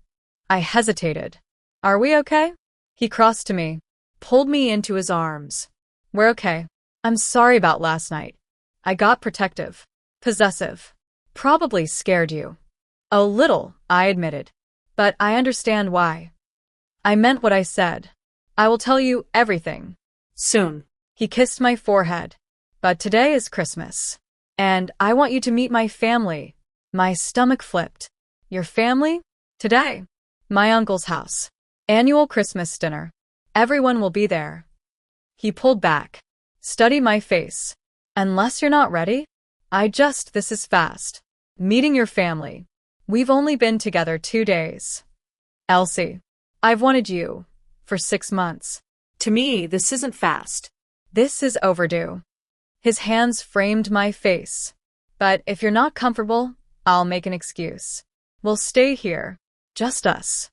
I hesitated. Are we okay? He crossed to me, pulled me into his arms. We're okay. I'm sorry about last night. I got protective. Possessive. Probably scared you. A little, I admitted. But I understand why. I meant what I said. I will tell you everything. Soon. He kissed my forehead. But today is Christmas. And I want you to meet my family. My stomach flipped. Your family? Today. My uncle's house. Annual Christmas dinner. Everyone will be there. He pulled back. Study my face. Unless you're not ready? This is fast. Meeting your family. We've only been together 2 days. Elsie, I've wanted you for 6 months. To me, this isn't fast. This is overdue. His hands framed my face. But if you're not comfortable, I'll make an excuse. We'll stay here. Just us.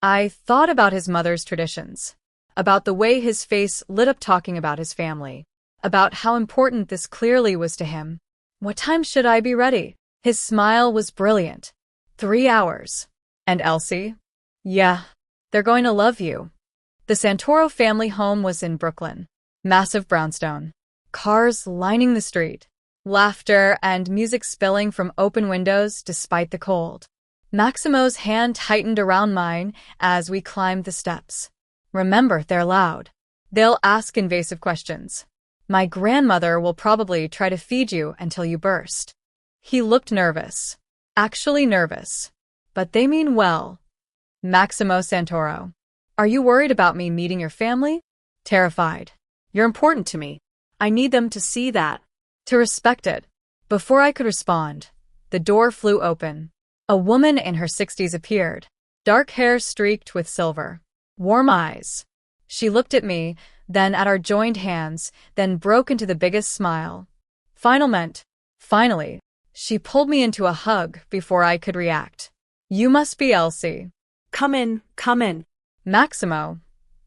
I thought about his mother's traditions, about the way his face lit up talking about his family, about how important this clearly was to him. What time should I be ready? His smile was brilliant. 3 hours. And Elsie? Yeah, they're going to love you. The Santoro family home was in Brooklyn. Massive brownstone. Cars lining the street. Laughter and music spilling from open windows despite the cold. Maximo's hand tightened around mine as we climbed the steps. Remember, they're loud. They'll ask invasive questions. My grandmother will probably try to feed you until you burst. He looked nervous. Actually nervous. But they mean well. Maximo Santoro. Are you worried about me meeting your family? Terrified. You're important to me. I need them to see that. To respect it. Before I could respond, the door flew open. A woman in her 60s appeared. Dark hair streaked with silver. Warm eyes. She looked at me, then at our joined hands, then broke into the biggest smile. Finally. She pulled me into a hug before I could react. You must be Elsie. Come in. Maximo,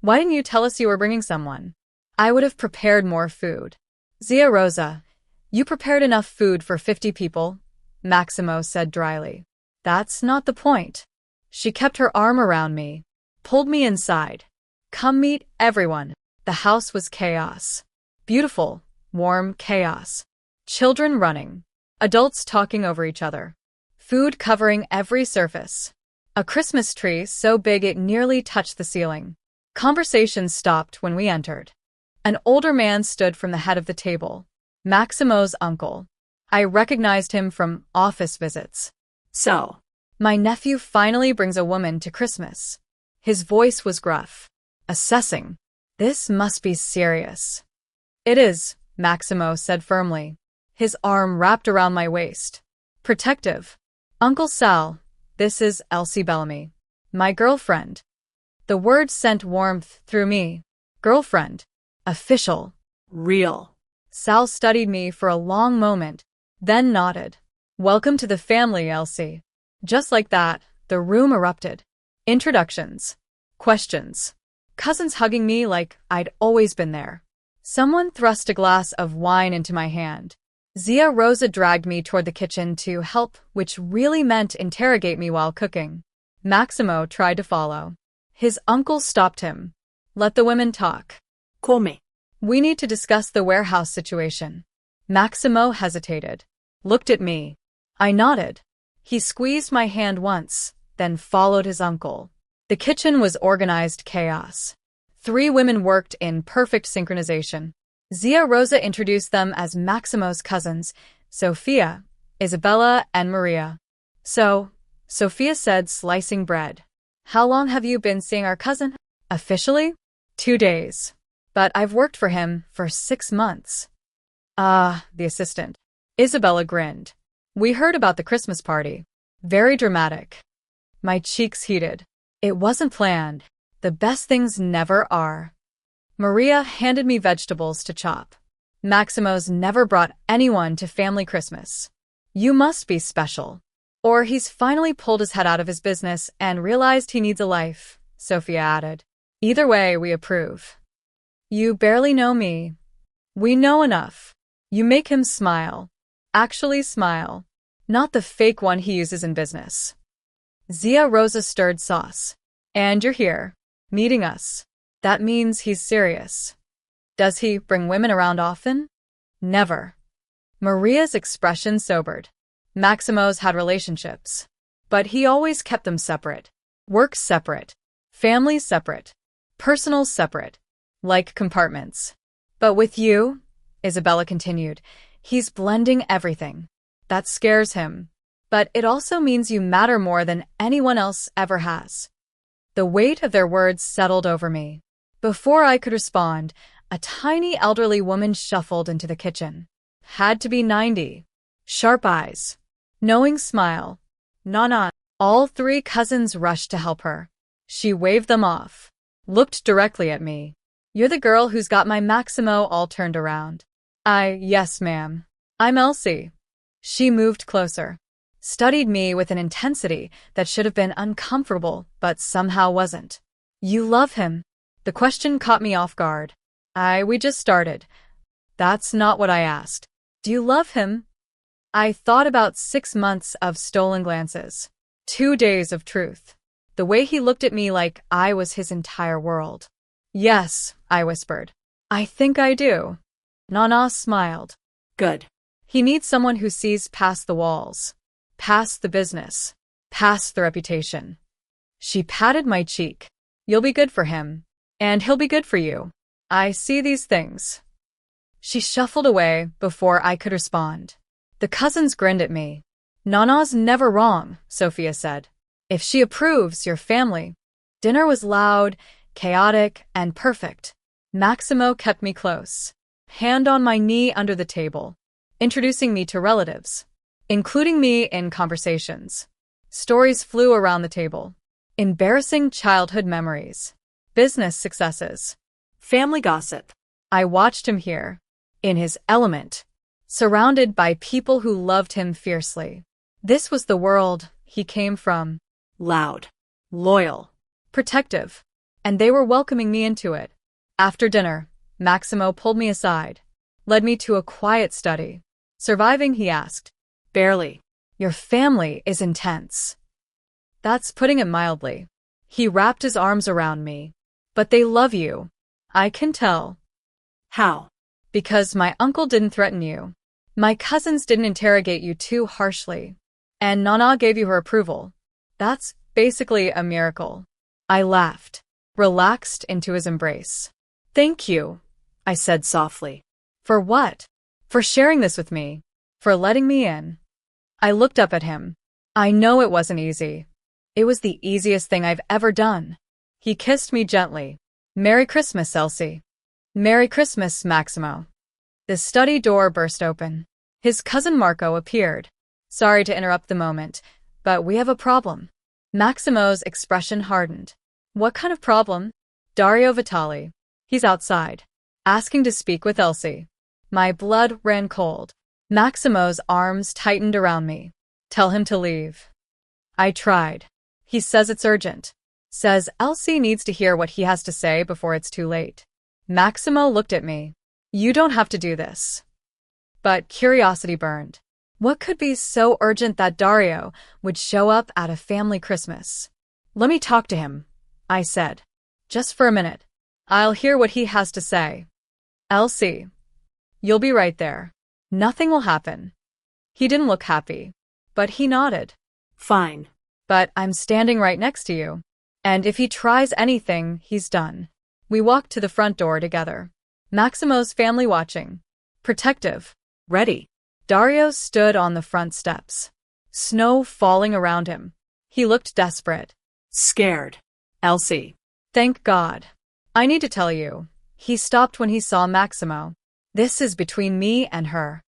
why didn't you tell us you were bringing someone? I would have prepared more food. Zia Rosa, you prepared enough food for 50 people, Maximo said dryly. That's not the point. She kept her arm around me, pulled me inside. Come meet everyone. The house was chaos. Beautiful, warm chaos. Children running. Adults talking over each other. Food covering every surface. A Christmas tree so big it nearly touched the ceiling. Conversation stopped when we entered. An older man stood from the head of the table. Maximo's uncle. I recognized him from office visits. So, my nephew finally brings a woman to Christmas. His voice was gruff. Assessing. This must be serious. It is, Maximo said firmly. His arm wrapped around my waist. Protective. Uncle Sal, This is Elsie Bellamy. My girlfriend. The word sent warmth through me. Girlfriend. Official. Real. Sal studied me for a long moment, then nodded. Welcome to the family, Elsie. Just like that, the room erupted. Introductions. Questions. Cousins hugging me like I'd always been there. Someone thrust a glass of wine into my hand. Zia Rosa dragged me toward the kitchen to help, which really meant interrogate me while cooking. Maximo tried to follow. His uncle stopped him. Let the women talk. Come. We need to discuss the warehouse situation. Maximo hesitated. Looked at me. I nodded. He squeezed my hand once, then followed his uncle. The kitchen was organized chaos. 3 women worked in perfect synchronization. Zia Rosa introduced them as Maximo's cousins, Sophia, Isabella, and Maria. So, Sophia said, slicing bread. How long have you been seeing our cousin? Officially? 2 days. But I've worked for him for 6 months. The assistant. Isabella grinned. We heard about the Christmas party. Very dramatic. My cheeks heated. It wasn't planned. The best things never are. Maria handed me vegetables to chop. Maximo's never brought anyone to family Christmas. You must be special. Or he's finally pulled his head out of his business and realized he needs a life, Sophia added. Either way, we approve. You barely know me. We know enough. You make him smile. Actually smile. Not the fake one he uses in business. Zia Rosa stirred sauce. And you're here, meeting us. That means he's serious. Does he bring women around often? Never. Maria's expression sobered. Maximo's had relationships. But he always kept them separate. Work separate. Family separate. Personal separate. Like compartments. But with you, Isabella continued, he's blending everything. That scares him. But it also means you matter more than anyone else ever has. The weight of their words settled over me. Before I could respond, a tiny elderly woman shuffled into the kitchen. Had to be 90. Sharp eyes. Knowing smile. Nana. All 3 cousins rushed to help her. She waved them off. Looked directly at me. You're the girl who's got my Maximo all turned around. Yes, ma'am. I'm Elsie. She moved closer. Studied me with an intensity that should have been uncomfortable, but somehow wasn't. You love him? The question caught me off guard. We just started. That's not what I asked. Do you love him? I thought about 6 months of stolen glances. 2 days of truth. The way he looked at me like I was his entire world. Yes, I whispered. I think I do. Nana smiled. Good. He needs someone who sees past the walls. Past the business. Past the reputation. She patted my cheek. You'll be good for him. And he'll be good for you. I see these things. She shuffled away before I could respond. The cousins grinned at me. Nana's never wrong, Sophia said. If she approves, your family. Dinner was loud, chaotic, and perfect. Maximo kept me close. Hand on my knee under the table. Introducing me to relatives. Including me in conversations. Stories flew around the table. Embarrassing childhood memories. Business successes. Family gossip. I watched him here. In his element. Surrounded by people who loved him fiercely. This was the world he came from. Loud. Loyal. Protective. And they were welcoming me into it. After dinner, Maximo pulled me aside. Led me to a quiet study. Surviving, he asked. Barely. Your family is intense. That's putting it mildly. He wrapped his arms around me. But they love you. I can tell. How? Because my uncle didn't threaten you. My cousins didn't interrogate you too harshly. And Nana gave you her approval. That's basically a miracle. I laughed, relaxed into his embrace. Thank you, I said softly. For what? For sharing this with me. For letting me in. I looked up at him. I know it wasn't easy. It was the easiest thing I've ever done. He kissed me gently. Merry Christmas, Elsie. Merry Christmas, Maximo. The study door burst open. His cousin Marco appeared. Sorry to interrupt the moment, But we have a problem. Maximo's expression hardened. What kind of problem? Dario Vitali. He's outside, asking to speak with Elsie. My blood ran cold. Maximo's arms tightened around me. Tell him to leave. I tried. He says it's urgent. Says Elsie needs to hear what he has to say before it's too late. Maximo looked at me. You don't have to do this. But curiosity burned. What could be so urgent that Dario would show up at a family Christmas? Let me talk to him, I said. Just for a minute. I'll hear what he has to say. Elsie, you'll be right there. Nothing will happen. He didn't look happy, but he nodded. Fine. But I'm standing right next to you. And if he tries anything, he's done. We walked to the front door together. Maximo's family watching. Protective. Ready. Dario stood on the front steps. Snow falling around him. He looked desperate. Scared. Elsie. Thank God. I need to tell you. He stopped when he saw Maximo. This is between me and her.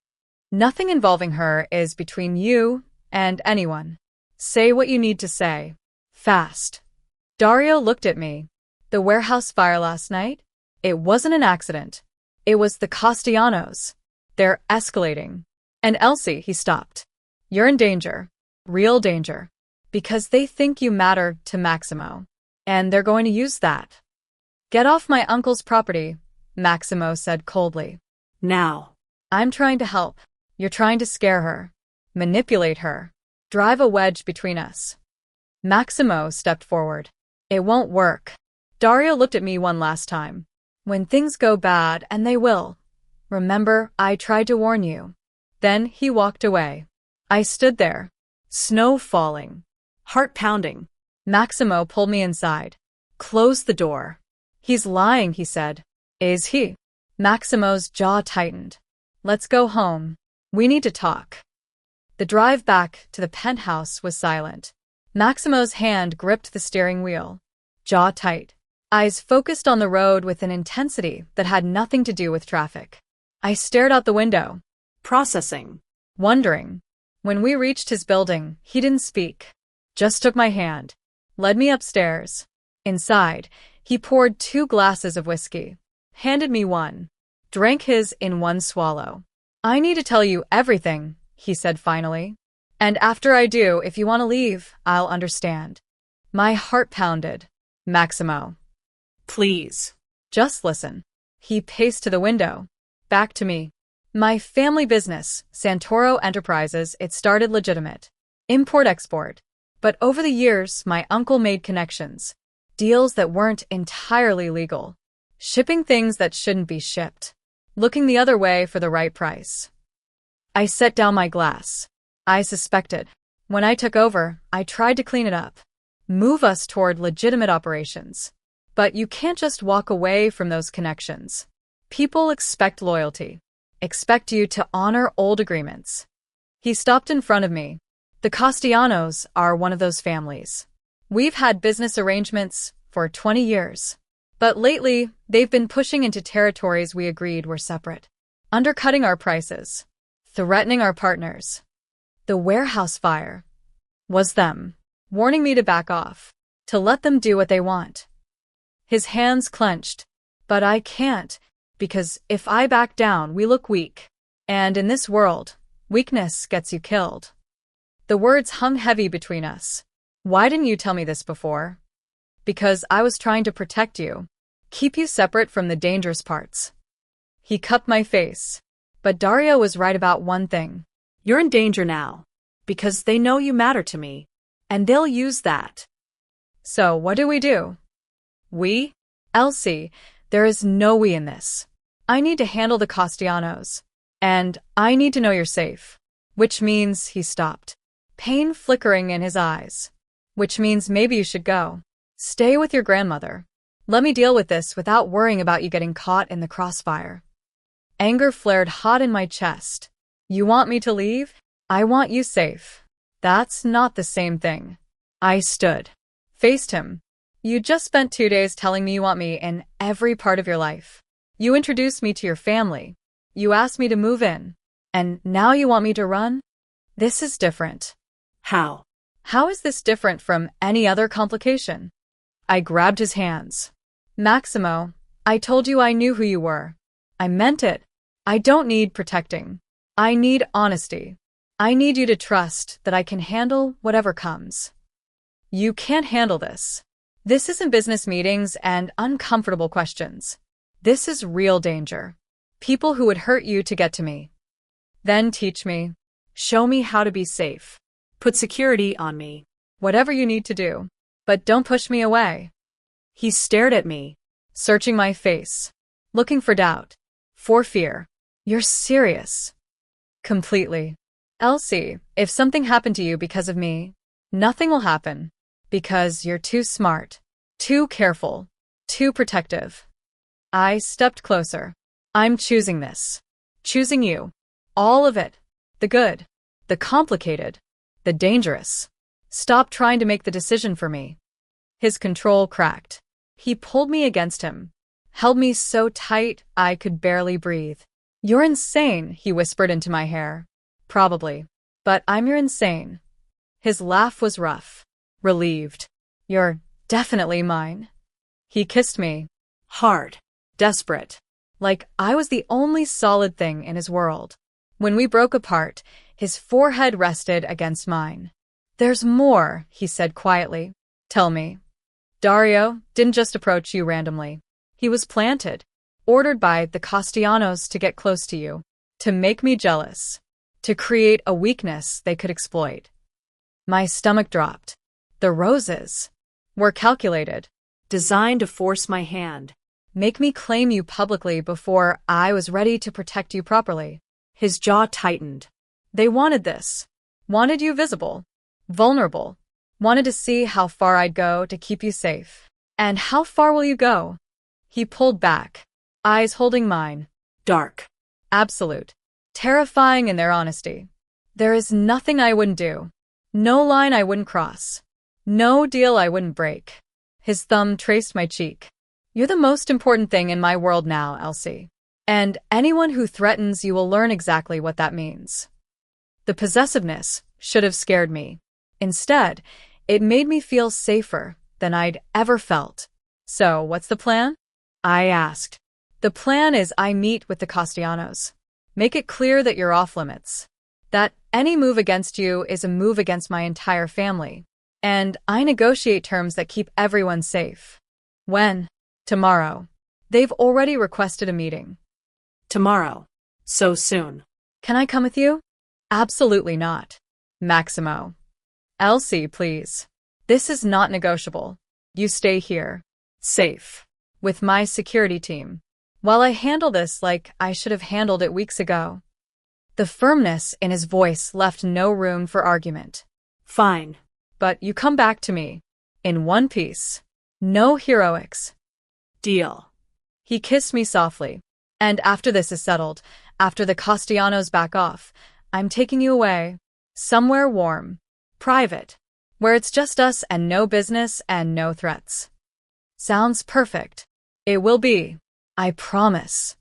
Nothing involving her is between you and anyone. Say what you need to say. Fast. Dario looked at me. The warehouse fire last night? It wasn't an accident. It was the Castellanos. They're escalating. And Elsie, he stopped. You're in danger. Real danger. Because they think you matter to Maximo. And they're going to use that. Get off my uncle's property, Maximo said coldly. Now. I'm trying to help. You're trying to scare her. Manipulate her. Drive a wedge between us. Maximo stepped forward. It won't work. Dario looked at me one last time. When things go bad, and they will. Remember, I tried to warn you. Then he walked away. I stood there. Snow falling. Heart pounding. Maximo pulled me inside. Close the door. He's lying, he said. Is he? Maximo's jaw tightened. Let's go home. We need to talk. The drive back to the penthouse was silent. Maximo's hand gripped the steering wheel. Jaw tight. Eyes focused on the road with an intensity that had nothing to do with traffic. I stared out the window. Processing. Wondering. When we reached his building, he didn't speak. Just took my hand. Led me upstairs. Inside, he poured 2 glasses of whiskey. Handed me one. Drank his in one swallow. I need to tell you everything, he said finally. And after I do, if you want to leave, I'll understand. My heart pounded. Maximo. Please. Just listen. He paced to the window. Back to me. My family business, Santoro Enterprises, it started legitimate. Import-export. But over the years, my uncle made connections. Deals that weren't entirely legal. Shipping things that shouldn't be shipped. Looking the other way for the right price. I set down my glass. I suspected. When I took over, I tried to clean it up. Move us toward legitimate operations. But you can't just walk away from those connections. People expect loyalty. Expect you to honor old agreements. He stopped in front of me. The Castellanos are one of those families. We've had business arrangements for 20 years. But lately, they've been pushing into territories we agreed were separate. Undercutting our prices. Threatening our partners. The warehouse fire was them, warning me to back off, to let them do what they want. His hands clenched. But I can't, because if I back down, we look weak. And in this world, weakness gets you killed. The words hung heavy between us. Why didn't you tell me this before? Because I was trying to protect you, keep you separate from the dangerous parts. He cupped my face. But Dario was right about one thing. You're in danger now. Because they know you matter to me. And they'll use that. So what do? We? Elsie, there is no we in this. I need to handle the Castellanos. And I need to know you're safe. Which means he stopped. Pain flickering in his eyes. Which means maybe you should go. Stay with your grandmother. Let me deal with this without worrying about you getting caught in the crossfire. Anger flared hot in my chest. You want me to leave? I want you safe. That's not the same thing. I stood. Faced him. You just spent 2 days telling me you want me in every part of your life. You introduced me to your family. You asked me to move in. And now you want me to run? This is different. How? How is this different from any other complication? I grabbed his hands. Maximo, I told you I knew who you were. I meant it. I don't need protecting. I need honesty. I need you to trust that I can handle whatever comes. You can't handle this. This isn't business meetings and uncomfortable questions. This is real danger. People who would hurt you to get to me. Then teach me. Show me how to be safe. Put security on me. Whatever you need to do. But don't push me away. He stared at me, Searching my face. Looking for doubt. For fear. You're serious. Completely. Elsie, if something happened to you because of me, nothing will happen. Because you're too smart. Too careful. Too protective. I stepped closer. I'm choosing this. Choosing you. All of it. The good. The complicated. The dangerous. Stop trying to make the decision for me. His control cracked. He pulled me against him. Held me so tight I could barely breathe. You're insane, he whispered into my hair. Probably. But I'm your insane. His laugh was rough. Relieved. You're definitely mine. He kissed me. hard, desperate. Like I was the only solid thing in his world. When we broke apart, his forehead rested against mine. There's more, he said quietly. Tell me. Dario didn't just approach you randomly. He was planted, ordered by the Castellanos to get close to you, to make me jealous, to create a weakness they could exploit. My stomach dropped. The roses were calculated, Designed to force my hand. make me claim you publicly before I was ready to protect you properly. His jaw tightened. They wanted this. Wanted you visible, vulnerable. Wanted to see how far I'd go to keep you safe. And how far will you go? He pulled back, eyes holding mine. Dark. Absolute. Terrifying in their honesty. There is nothing I wouldn't do. No line I wouldn't cross. No deal I wouldn't break. His thumb traced my cheek. You're the most important thing in my world now, Elsie. And anyone who threatens you will learn exactly what that means. The possessiveness should have scared me. Instead, it made me feel safer than I'd ever felt. So, what's the plan? I asked. The plan is I meet with the Castellanos. Make it clear that you're off limits. That any move against you is a move against my entire family. And I negotiate terms that keep everyone safe. When? Tomorrow. They've already requested a meeting. Tomorrow. So soon. Can I come with you? Absolutely not. Maximo. Elsie, please. This is not negotiable. You stay here. Safe. With my security team. While I handle this like I should have handled it weeks ago. The firmness in his voice left no room for argument. Fine. But you come back to me. In one piece. No heroics. Deal. He kissed me softly. And after this is settled, after the Castellanos back off, I'm taking you away. Somewhere warm. Private. Where it's just us and no business and no threats. Sounds perfect. It will be. I promise.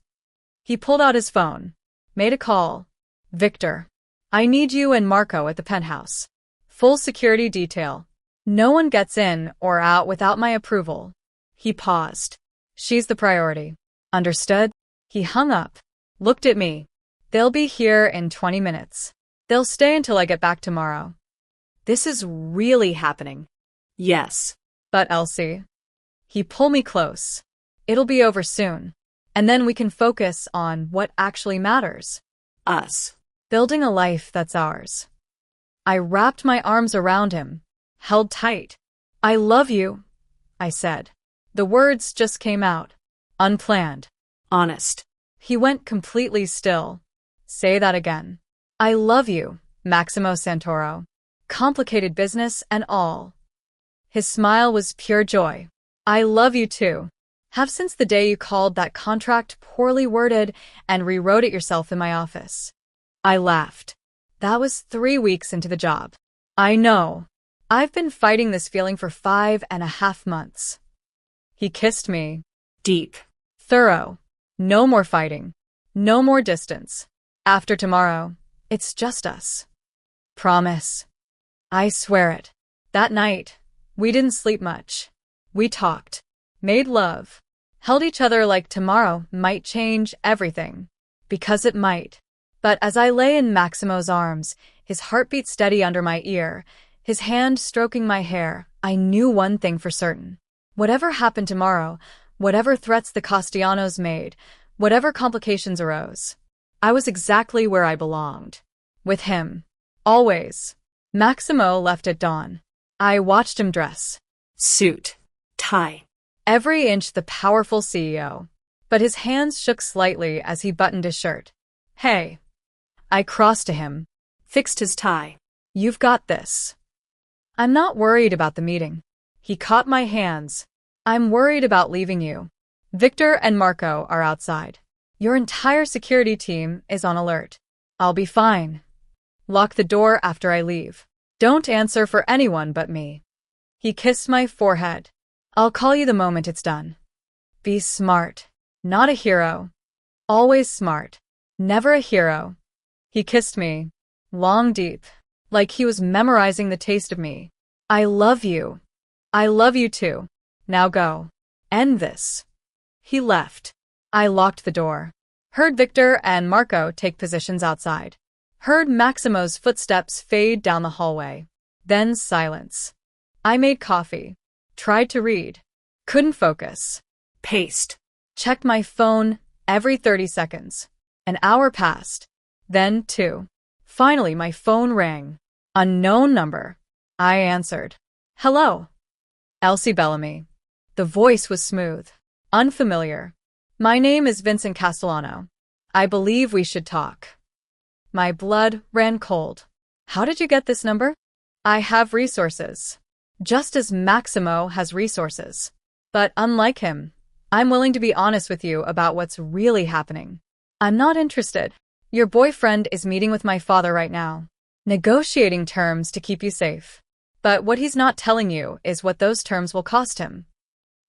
He pulled out his phone. Made a call. Victor. I need you and Marco at the penthouse. Full security detail. No one gets in or out without my approval. He paused. She's the priority. Understood? He hung up. Looked at me. They'll be here in 20 minutes. They'll stay until I get back tomorrow. This is really happening. Yes. But Elsie. He pulled me close. It'll be over soon. And then we can focus on what actually matters. Us. Building a life that's ours. I wrapped my arms around him. Held tight. I love you, I said. The words just came out. Unplanned. Honest. He went completely still. Say that again. I love you, Maximo Santoro. Complicated business and all. His smile was pure joy. I love you too. Have since the day you called that contract poorly worded and rewrote it yourself in my office. I laughed. That was 3 weeks into the job. I know. I've been fighting this feeling for 5.5 months. He kissed me. Deep. Thorough. No more fighting. No more distance. After tomorrow, it's just us. Promise. I swear it. That night, we didn't sleep much. We talked, made love, held each other like tomorrow might change everything. Because it might. But as I lay in Maximo's arms, his heartbeat steady under my ear, his hand stroking my hair, I knew one thing for certain. Whatever happened tomorrow, whatever threats the Castellanos made, whatever complications arose, I was exactly where I belonged. With him. Always. Maximo left at dawn. I watched him dress. Suit. Tie. Every inch the powerful CEO. But his hands shook slightly as he buttoned his shirt. Hey. I crossed to him. Fixed his tie. You've got this. I'm not worried about the meeting. He caught my hands. I'm worried about leaving you. Victor and Marco are outside. Your entire security team is on alert. I'll be fine. Lock the door after I leave. Don't answer for anyone but me. He kissed my forehead. I'll call you the moment it's done. Be smart. Not a hero. Always smart. Never a hero. He kissed me. Long, deep. Like he was memorizing the taste of me. I love you. I love you too. Now go. End this. He left. I locked the door. Heard Victor and Marco take positions outside. Heard Maximo's footsteps fade down the hallway. Then silence. I made coffee. Tried to read. Couldn't focus. Paced. Checked my phone every 30 seconds. An hour passed. Then 2. Finally, my phone rang. Unknown number. I answered. Hello. Elsie Bellamy. The voice was smooth. Unfamiliar. My name is Vincent Castellano. I believe we should talk. My blood ran cold. How did you get this number? I have resources. Just as Maximo has resources. But unlike him, I'm willing to be honest with you about what's really happening. I'm not interested. Your boyfriend is meeting with my father right now, negotiating terms to keep you safe. But what he's not telling you is what those terms will cost him.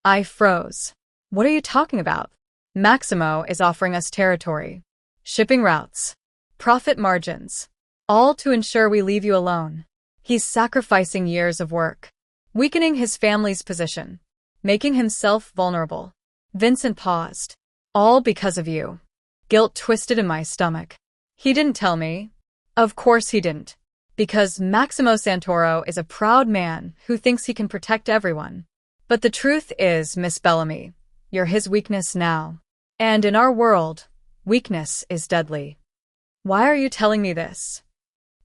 I froze. What are you talking about? Maximo is offering us territory, shipping routes, profit margins, all to ensure we leave you alone. He's sacrificing years of work, weakening his family's position, making himself vulnerable. Vincent paused. All because of you. Guilt twisted in my stomach. He didn't tell me. Of course he didn't. Because Maximo Santoro is a proud man who thinks he can protect everyone. But the truth is, Miss Bellamy, you're his weakness now. And in our world, weakness is deadly. Why are you telling me this?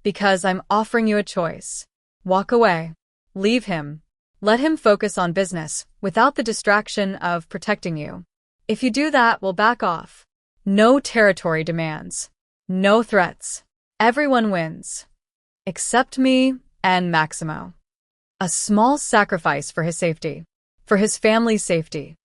Because I'm offering you a choice. Walk away. Leave him. Let him focus on business without the distraction of protecting you. If you do that, we'll back off. No territory demands. No threats. Everyone wins. Except me and Maximo. A small sacrifice for his safety. For his family's safety.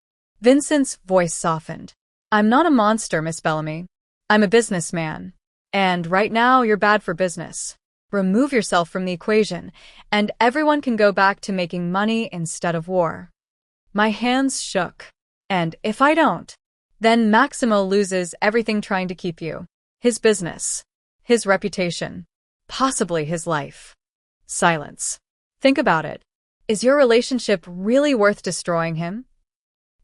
Vincent's voice softened. I'm not a monster, Miss Bellamy. I'm a businessman. And right now, you're bad for business. Remove yourself from the equation, and everyone can go back to making money instead of war. My hands shook. And if I don't, then Maximo loses everything trying to keep you. His business. His reputation. Possibly his life. Silence. Think about it. Is your relationship really worth destroying him?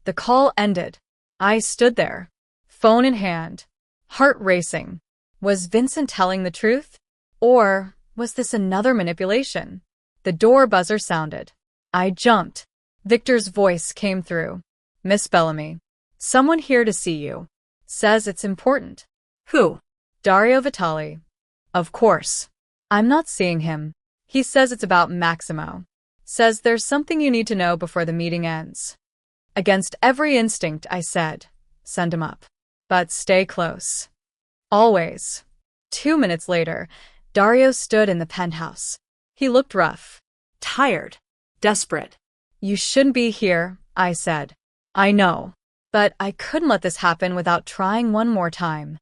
The call ended. I stood there, phone in hand, heart racing. Was Vincent telling the truth? Or was this another manipulation? The door buzzer sounded. I jumped. Victor's voice came through. Miss Bellamy, someone here to see you. Says it's important. Who? Dario Vitali. Of course. I'm not seeing him. He says it's about Maximo. Says there's something you need to know before the meeting ends. Against every instinct, I said, send him up. But stay close. Always. 2 minutes later, Dario stood in the penthouse. He looked rough. Tired. Desperate. You shouldn't be here, I said. I know. But I couldn't let this happen without trying one more time.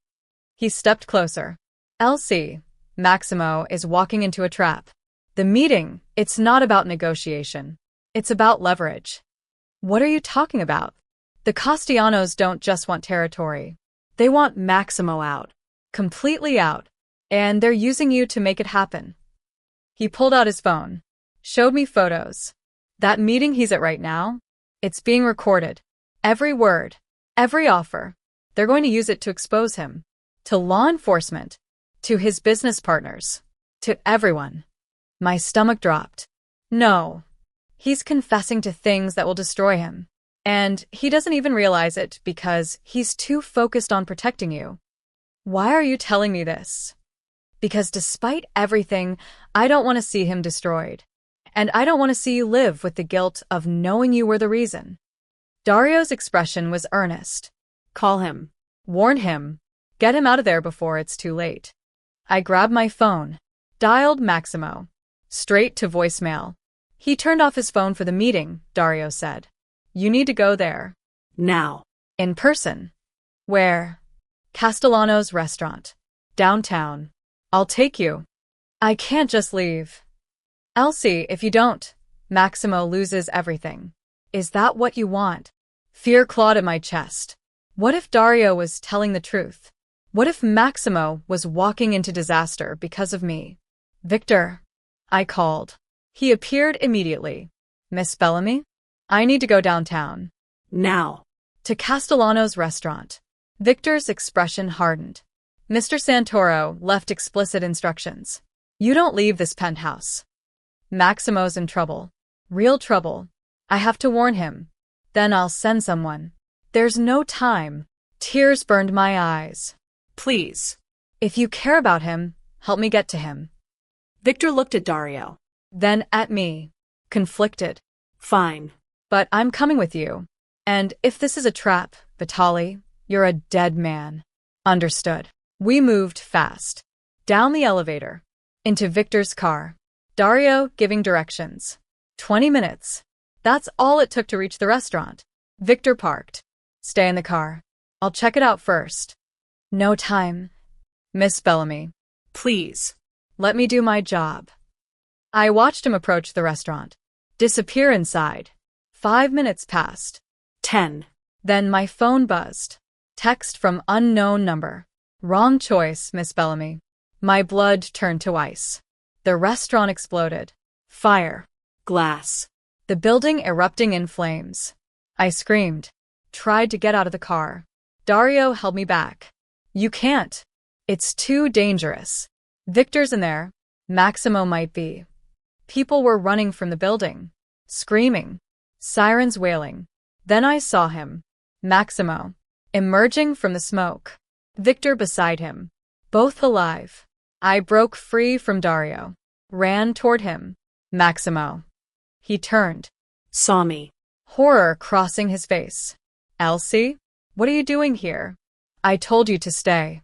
He stepped closer. Elsie, Maximo is walking into a trap. The meeting, it's not about negotiation. It's about leverage. What are you talking about? The Castellanos don't just want territory. They want Maximo out. Completely out. And they're using you to make it happen. He pulled out his phone. Showed me photos. That meeting he's at right now, it's being recorded. Every word, every offer. They're going to use it to expose him. To law enforcement. To his business partners. To everyone. My stomach dropped. No. He's confessing to things that will destroy him. And he doesn't even realize it because he's too focused on protecting you. Why are you telling me this? Because despite everything, I don't want to see him destroyed. And I don't want to see you live with the guilt of knowing you were the reason. Dario's expression was earnest. Call him. Warn him. Get him out of there before it's too late. I grabbed my phone. Dialed Maximo. Straight to voicemail. He turned off his phone for the meeting, Dario said. You need to go there. Now. In person. Where? Castellano's restaurant. Downtown. I'll take you. I can't just leave. Elsie, if you don't, Maximo loses everything. Is that what you want? Fear clawed at my chest. What if Dario was telling the truth? What if Maximo was walking into disaster because of me? Victor, I called. He appeared immediately. Miss Bellamy? I need to go downtown. Now. To Castellano's restaurant. Victor's expression hardened. Mr. Santoro left explicit instructions. You don't leave this penthouse. Maximo's in trouble. Real trouble. I have to warn him. Then I'll send someone. There's no time. Tears burned my eyes. Please. If you care about him, help me get to him. Victor looked at Dario. Then at me. Conflicted. Fine. But I'm coming with you. And if this is a trap, Vitali, you're a dead man. Understood. We moved fast. Down the elevator. Into Victor's car. Dario giving directions. 20 minutes. That's all it took to reach the restaurant. Victor parked. Stay in the car. I'll check it out first. No time. Miss Bellamy. Please. Let me do my job. I watched him approach the restaurant. Disappear inside. 5 minutes passed. 10. Then my phone buzzed. Text from unknown number. Wrong choice, Miss Bellamy. My blood turned to ice. The restaurant exploded. Fire. Glass. The building erupting in flames. I screamed. Tried to get out of the car. Dario held me back. You can't. It's too dangerous. Victor's in there. Maximo might be. People were running from the building. Screaming. Sirens wailing. Then I saw him. Maximo. Emerging from the smoke. Victor beside him. Both alive. I broke free from Dario. Ran toward him. Maximo. He turned. Saw me. Horror crossing his face. Elsie? What are you doing here? I told you to stay.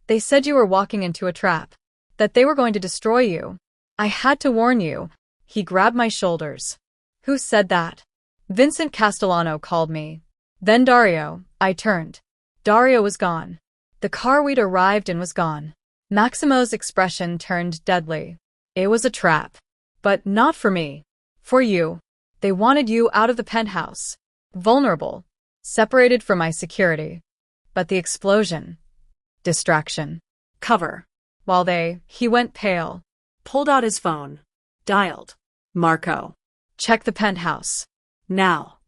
They said you were walking into a trap. That they were going to destroy you. I had to warn you. He grabbed my shoulders. Who said that? Vincent Castellano called me. Then Dario. I turned. Dario was gone. The car we'd arrived in was gone. Maximo's expression turned deadly. It was a trap. But not for me. For you. They wanted you out of the penthouse. Vulnerable. Separated from my security. But the explosion. Distraction. Cover. While he went pale. Pulled out his phone. Dialed. Marco. Check the penthouse. Now.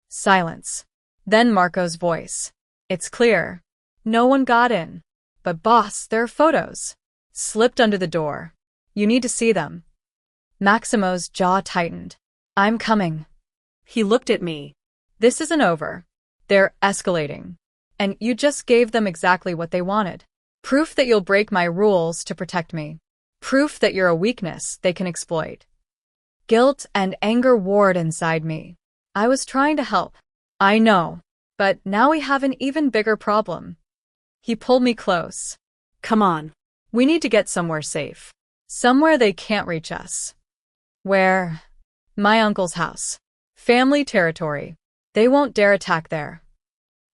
Silence. Then Marco's voice. It's clear. No one got in. But boss, there are photos. Slipped under the door. You need to see them. Maximo's jaw tightened. I'm coming. He looked at me. This isn't over. They're escalating. And you just gave them exactly what they wanted. Proof that you'll break my rules to protect me. Proof that you're a weakness they can exploit. Guilt and anger warred inside me. I was trying to help. I know. But now we have an even bigger problem. He pulled me close. Come on. We need to get somewhere safe. Somewhere they can't reach us. Where? My uncle's house. Family territory. They won't dare attack there.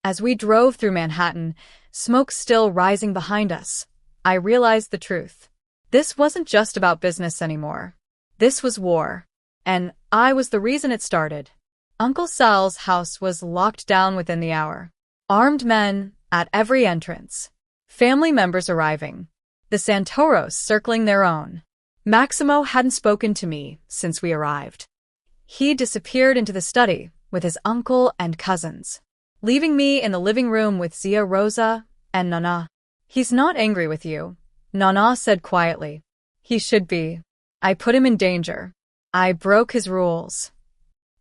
As we drove through Manhattan, smoke still rising behind us, I realized the truth. This wasn't just about business anymore. This was war. And I was the reason it started. Uncle Sal's house was locked down within the hour. Armed men at every entrance. Family members arriving. The Santoros circling their own. Maximo hadn't spoken to me since we arrived. He disappeared into the study with his uncle and cousins, leaving me in the living room with Zia Rosa and Nana. "He's not angry with you," Nana said quietly. "He should be. I put him in danger. I broke his rules.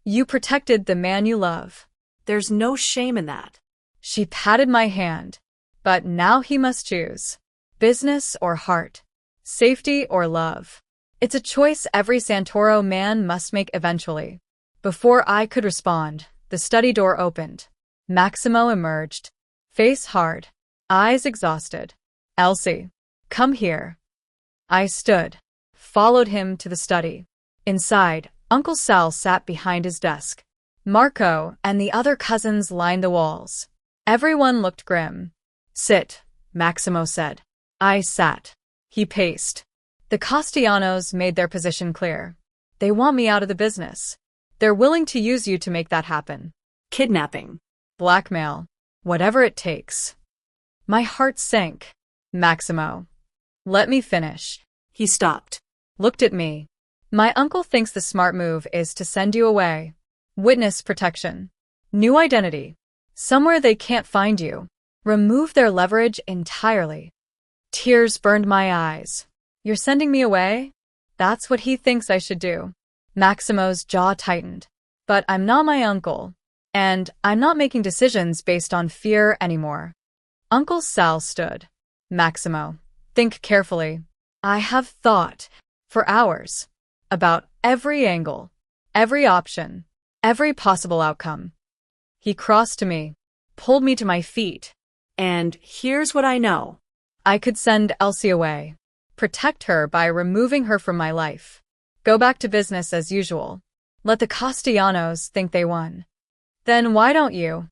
You protected the man you love. There's no shame in that." She patted my hand. "But now he must choose. Business or heart. Safety or love. It's a choice every Santoro man must make eventually." Before I could respond, the study door opened. Maximo emerged, face hard, eyes exhausted. "Elsie, come here." I stood, followed him to the study. Inside, Uncle Sal sat behind his desk. Marco and the other cousins lined the walls. Everyone looked grim. "Sit," Maximo said. I sat. He paced. "The Castellanos made their position clear. They want me out of the business. They're willing to use you to make that happen. Kidnapping. Blackmail. Whatever it takes." My heart sank. "Maximo, let me finish." He stopped. Looked at me. "My uncle thinks the smart move is to send you away. Witness protection. New identity. Somewhere they can't find you. Remove their leverage entirely." Tears burned my eyes. "You're sending me away?" "That's what he thinks I should do." Maximo's jaw tightened. "But I'm not my uncle. And I'm not making decisions based on fear anymore." Uncle Sal stood. "Maximo, think carefully. I have thought, for hours, about every angle, every option, every possible outcome." He crossed to me, pulled me to my feet. "And here's what I know. I could send Elsie away, protect her by removing her from my life, go back to business as usual, let the Castellanos think they won." "Then why don't you?"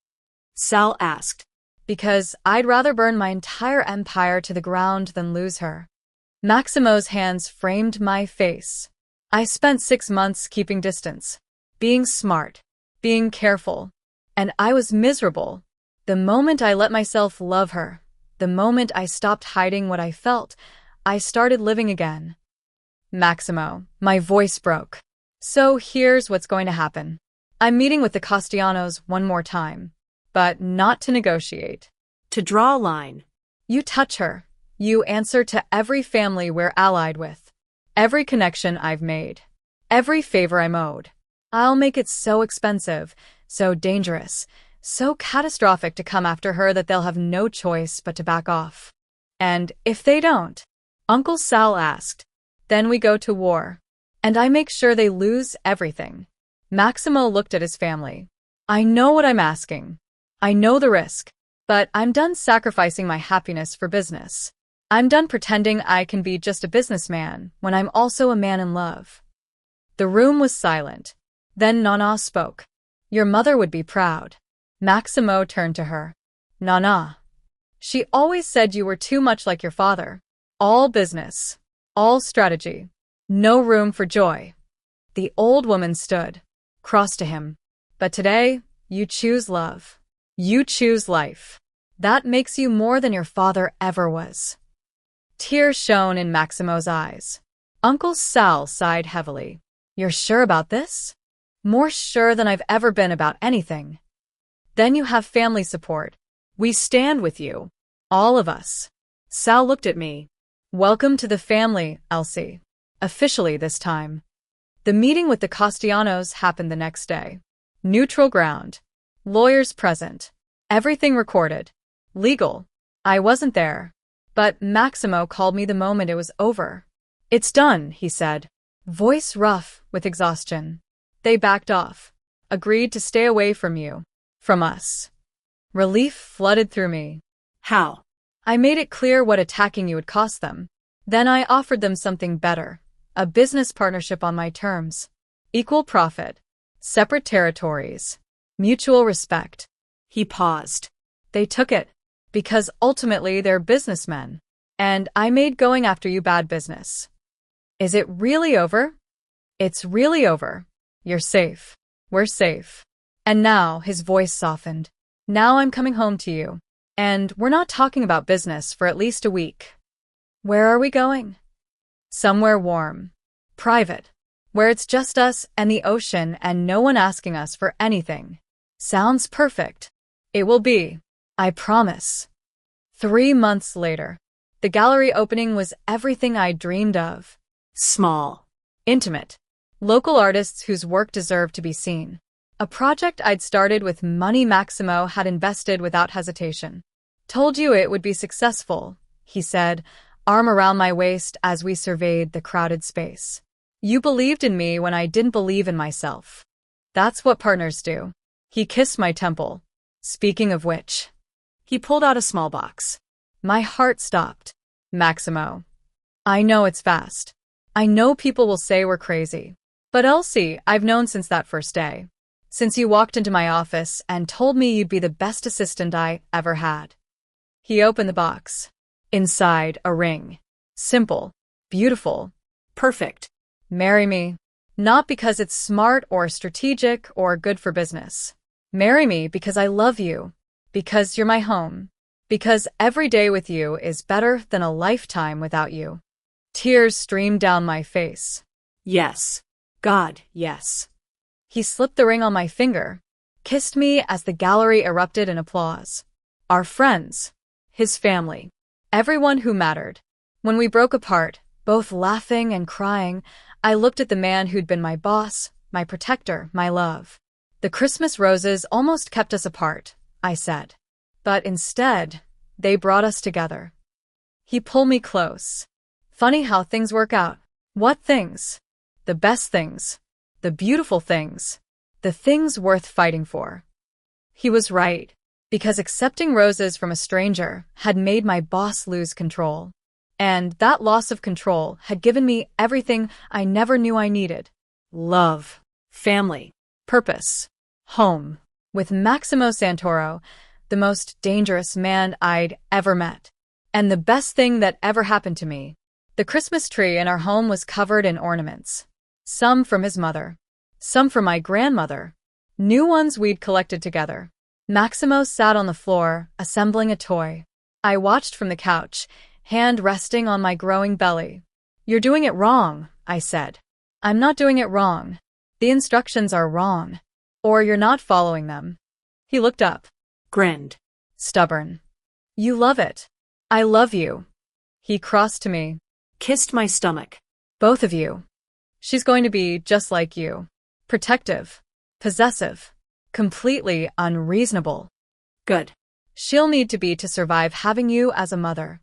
Sal asked. "Because I'd rather burn my entire empire to the ground than lose her." Maximo's hands framed my face. I spent 6 months keeping distance, being smart, being careful, and I was miserable. The moment I let myself love her, the moment I stopped hiding what I felt, I started living again. "Maximo," my voice broke. "So here's what's going to happen. I'm meeting with the Castellanos one more time, but not to negotiate. To draw a line. You touch her, you answer to every family we're allied with, every connection I've made, every favor I'm owed. I'll make it so expensive, so dangerous, so catastrophic to come after her that they'll have no choice but to back off." "And if they don't?" Uncle Sal asked. "Then we go to war. And I make sure they lose everything." Maximo looked at his family. "I know what I'm asking. I know the risk. But I'm done sacrificing my happiness for business. I'm done pretending I can be just a businessman when I'm also a man in love." The room was silent. Then Nana spoke. "Your mother would be proud." Maximo turned to her. "Nana, she always said you were too much like your father. All business, all strategy, no room for joy." The old woman stood, crossed to him. "But today, you choose love. You choose life. That makes you more than your father ever was." Tears shone in Maximo's eyes. Uncle Sal sighed heavily. "You're sure about this?" "More sure than I've ever been about anything." "Then you have family support. We stand with you. All of us." Sal looked at me. "Welcome to the family, Elsie. Officially this time." The meeting with the Castellanos happened the next day. Neutral ground. Lawyers present. Everything recorded. Legal. I wasn't there. But Maximo called me the moment it was over. "It's done," he said, voice rough with exhaustion. "They backed off. Agreed to stay away from you. From us." Relief flooded through me. "How?" "I made it clear what attacking you would cost them. Then I offered them something better. A business partnership on my terms. Equal profit. Separate territories. Mutual respect." He paused. "They took it. Because ultimately they're businessmen. And I made going after you bad business." "Is it really over?" "It's really over. You're safe. We're safe. And now," his voice softened, "now I'm coming home to you. And we're not talking about business for at least a week." "Where are we going?" Somewhere warm. Private. Where it's just us and the ocean and no one asking us for anything. Sounds perfect. It will be. I promise. 3 months later. The gallery opening was everything I dreamed of. Small. Intimate. Local artists whose work deserved to be seen. A project I'd started with money Maximo had invested without hesitation. Told you it would be successful, he said, arm around my waist as we surveyed the crowded space. You believed in me when I didn't believe in myself. That's what partners do. He kissed my temple. Speaking of which, he pulled out a small box. My heart stopped. Maximo. I know it's fast. I know people will say we're crazy. But Elsie, I've known since that first day. Since you walked into my office and told me you'd be the best assistant I ever had. He opened the box. Inside, a ring. Simple. Beautiful. Perfect. Marry me. Not because it's smart or strategic or good for business. Marry me because I love you. Because you're my home. Because every day with you is better than a lifetime without you. Tears streamed down my face. Yes. God, yes. He slipped the ring on my finger, kissed me as the gallery erupted in applause. Our friends, his family, everyone who mattered. When we broke apart, both laughing and crying, I looked at the man who'd been my boss, my protector, my love. The Christmas roses almost kept us apart, I said. But instead, they brought us together. He pulled me close. Funny how things work out. What things? The best things. The beautiful things. The things worth fighting for. He was right, because accepting roses from a stranger had made my boss lose control. And that loss of control had given me everything I never knew I needed. Love. Family. Purpose. Home. With Maximo Santoro, the most dangerous man I'd ever met. And the best thing that ever happened to me. The Christmas tree in our home was covered in ornaments. Some from his mother. Some from my grandmother. New ones we'd collected together. Maximo sat on the floor, assembling a toy. I watched from the couch, hand resting on my growing belly. You're doing it wrong, I said. I'm not doing it wrong. The instructions are wrong. Or you're not following them. He looked up. Grinned. Stubborn. You love it. I love you. He crossed to me. Kissed my stomach. Both of you. She's going to be just like you. Protective. Possessive. Completely unreasonable. Good. She'll need to be to survive having you as a mother.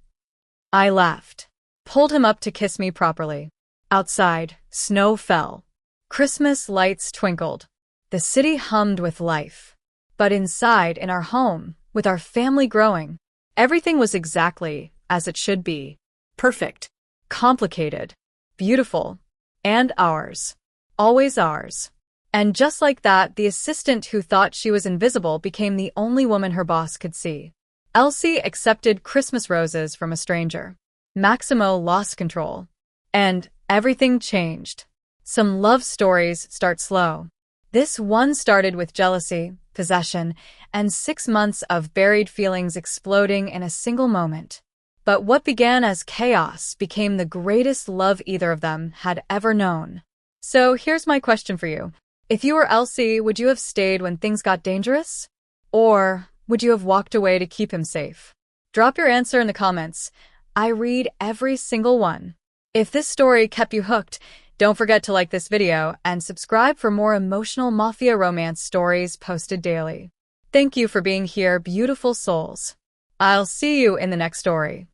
I laughed. Pulled him up to kiss me properly. Outside, snow fell. Christmas lights twinkled. The city hummed with life. But inside, in our home, with our family growing, everything was exactly as it should be. Perfect. Complicated. Beautiful. And ours. Always ours. And just like that, the assistant who thought she was invisible became the only woman her boss could see. Elsie accepted Christmas roses from a stranger. Maximo lost control. And everything changed. Some love stories start slow. This one started with jealousy, possession, and 6 months of buried feelings exploding in a single moment. But what began as chaos became the greatest love either of them had ever known. So here's my question for you. If you were Elsie, would you have stayed when things got dangerous? Or would you have walked away to keep him safe? Drop your answer in the comments. I read every single one. If this story kept you hooked, don't forget to like this video and subscribe for more emotional Mafia romance stories posted daily. Thank you for being here, beautiful souls. I'll see you in the next story.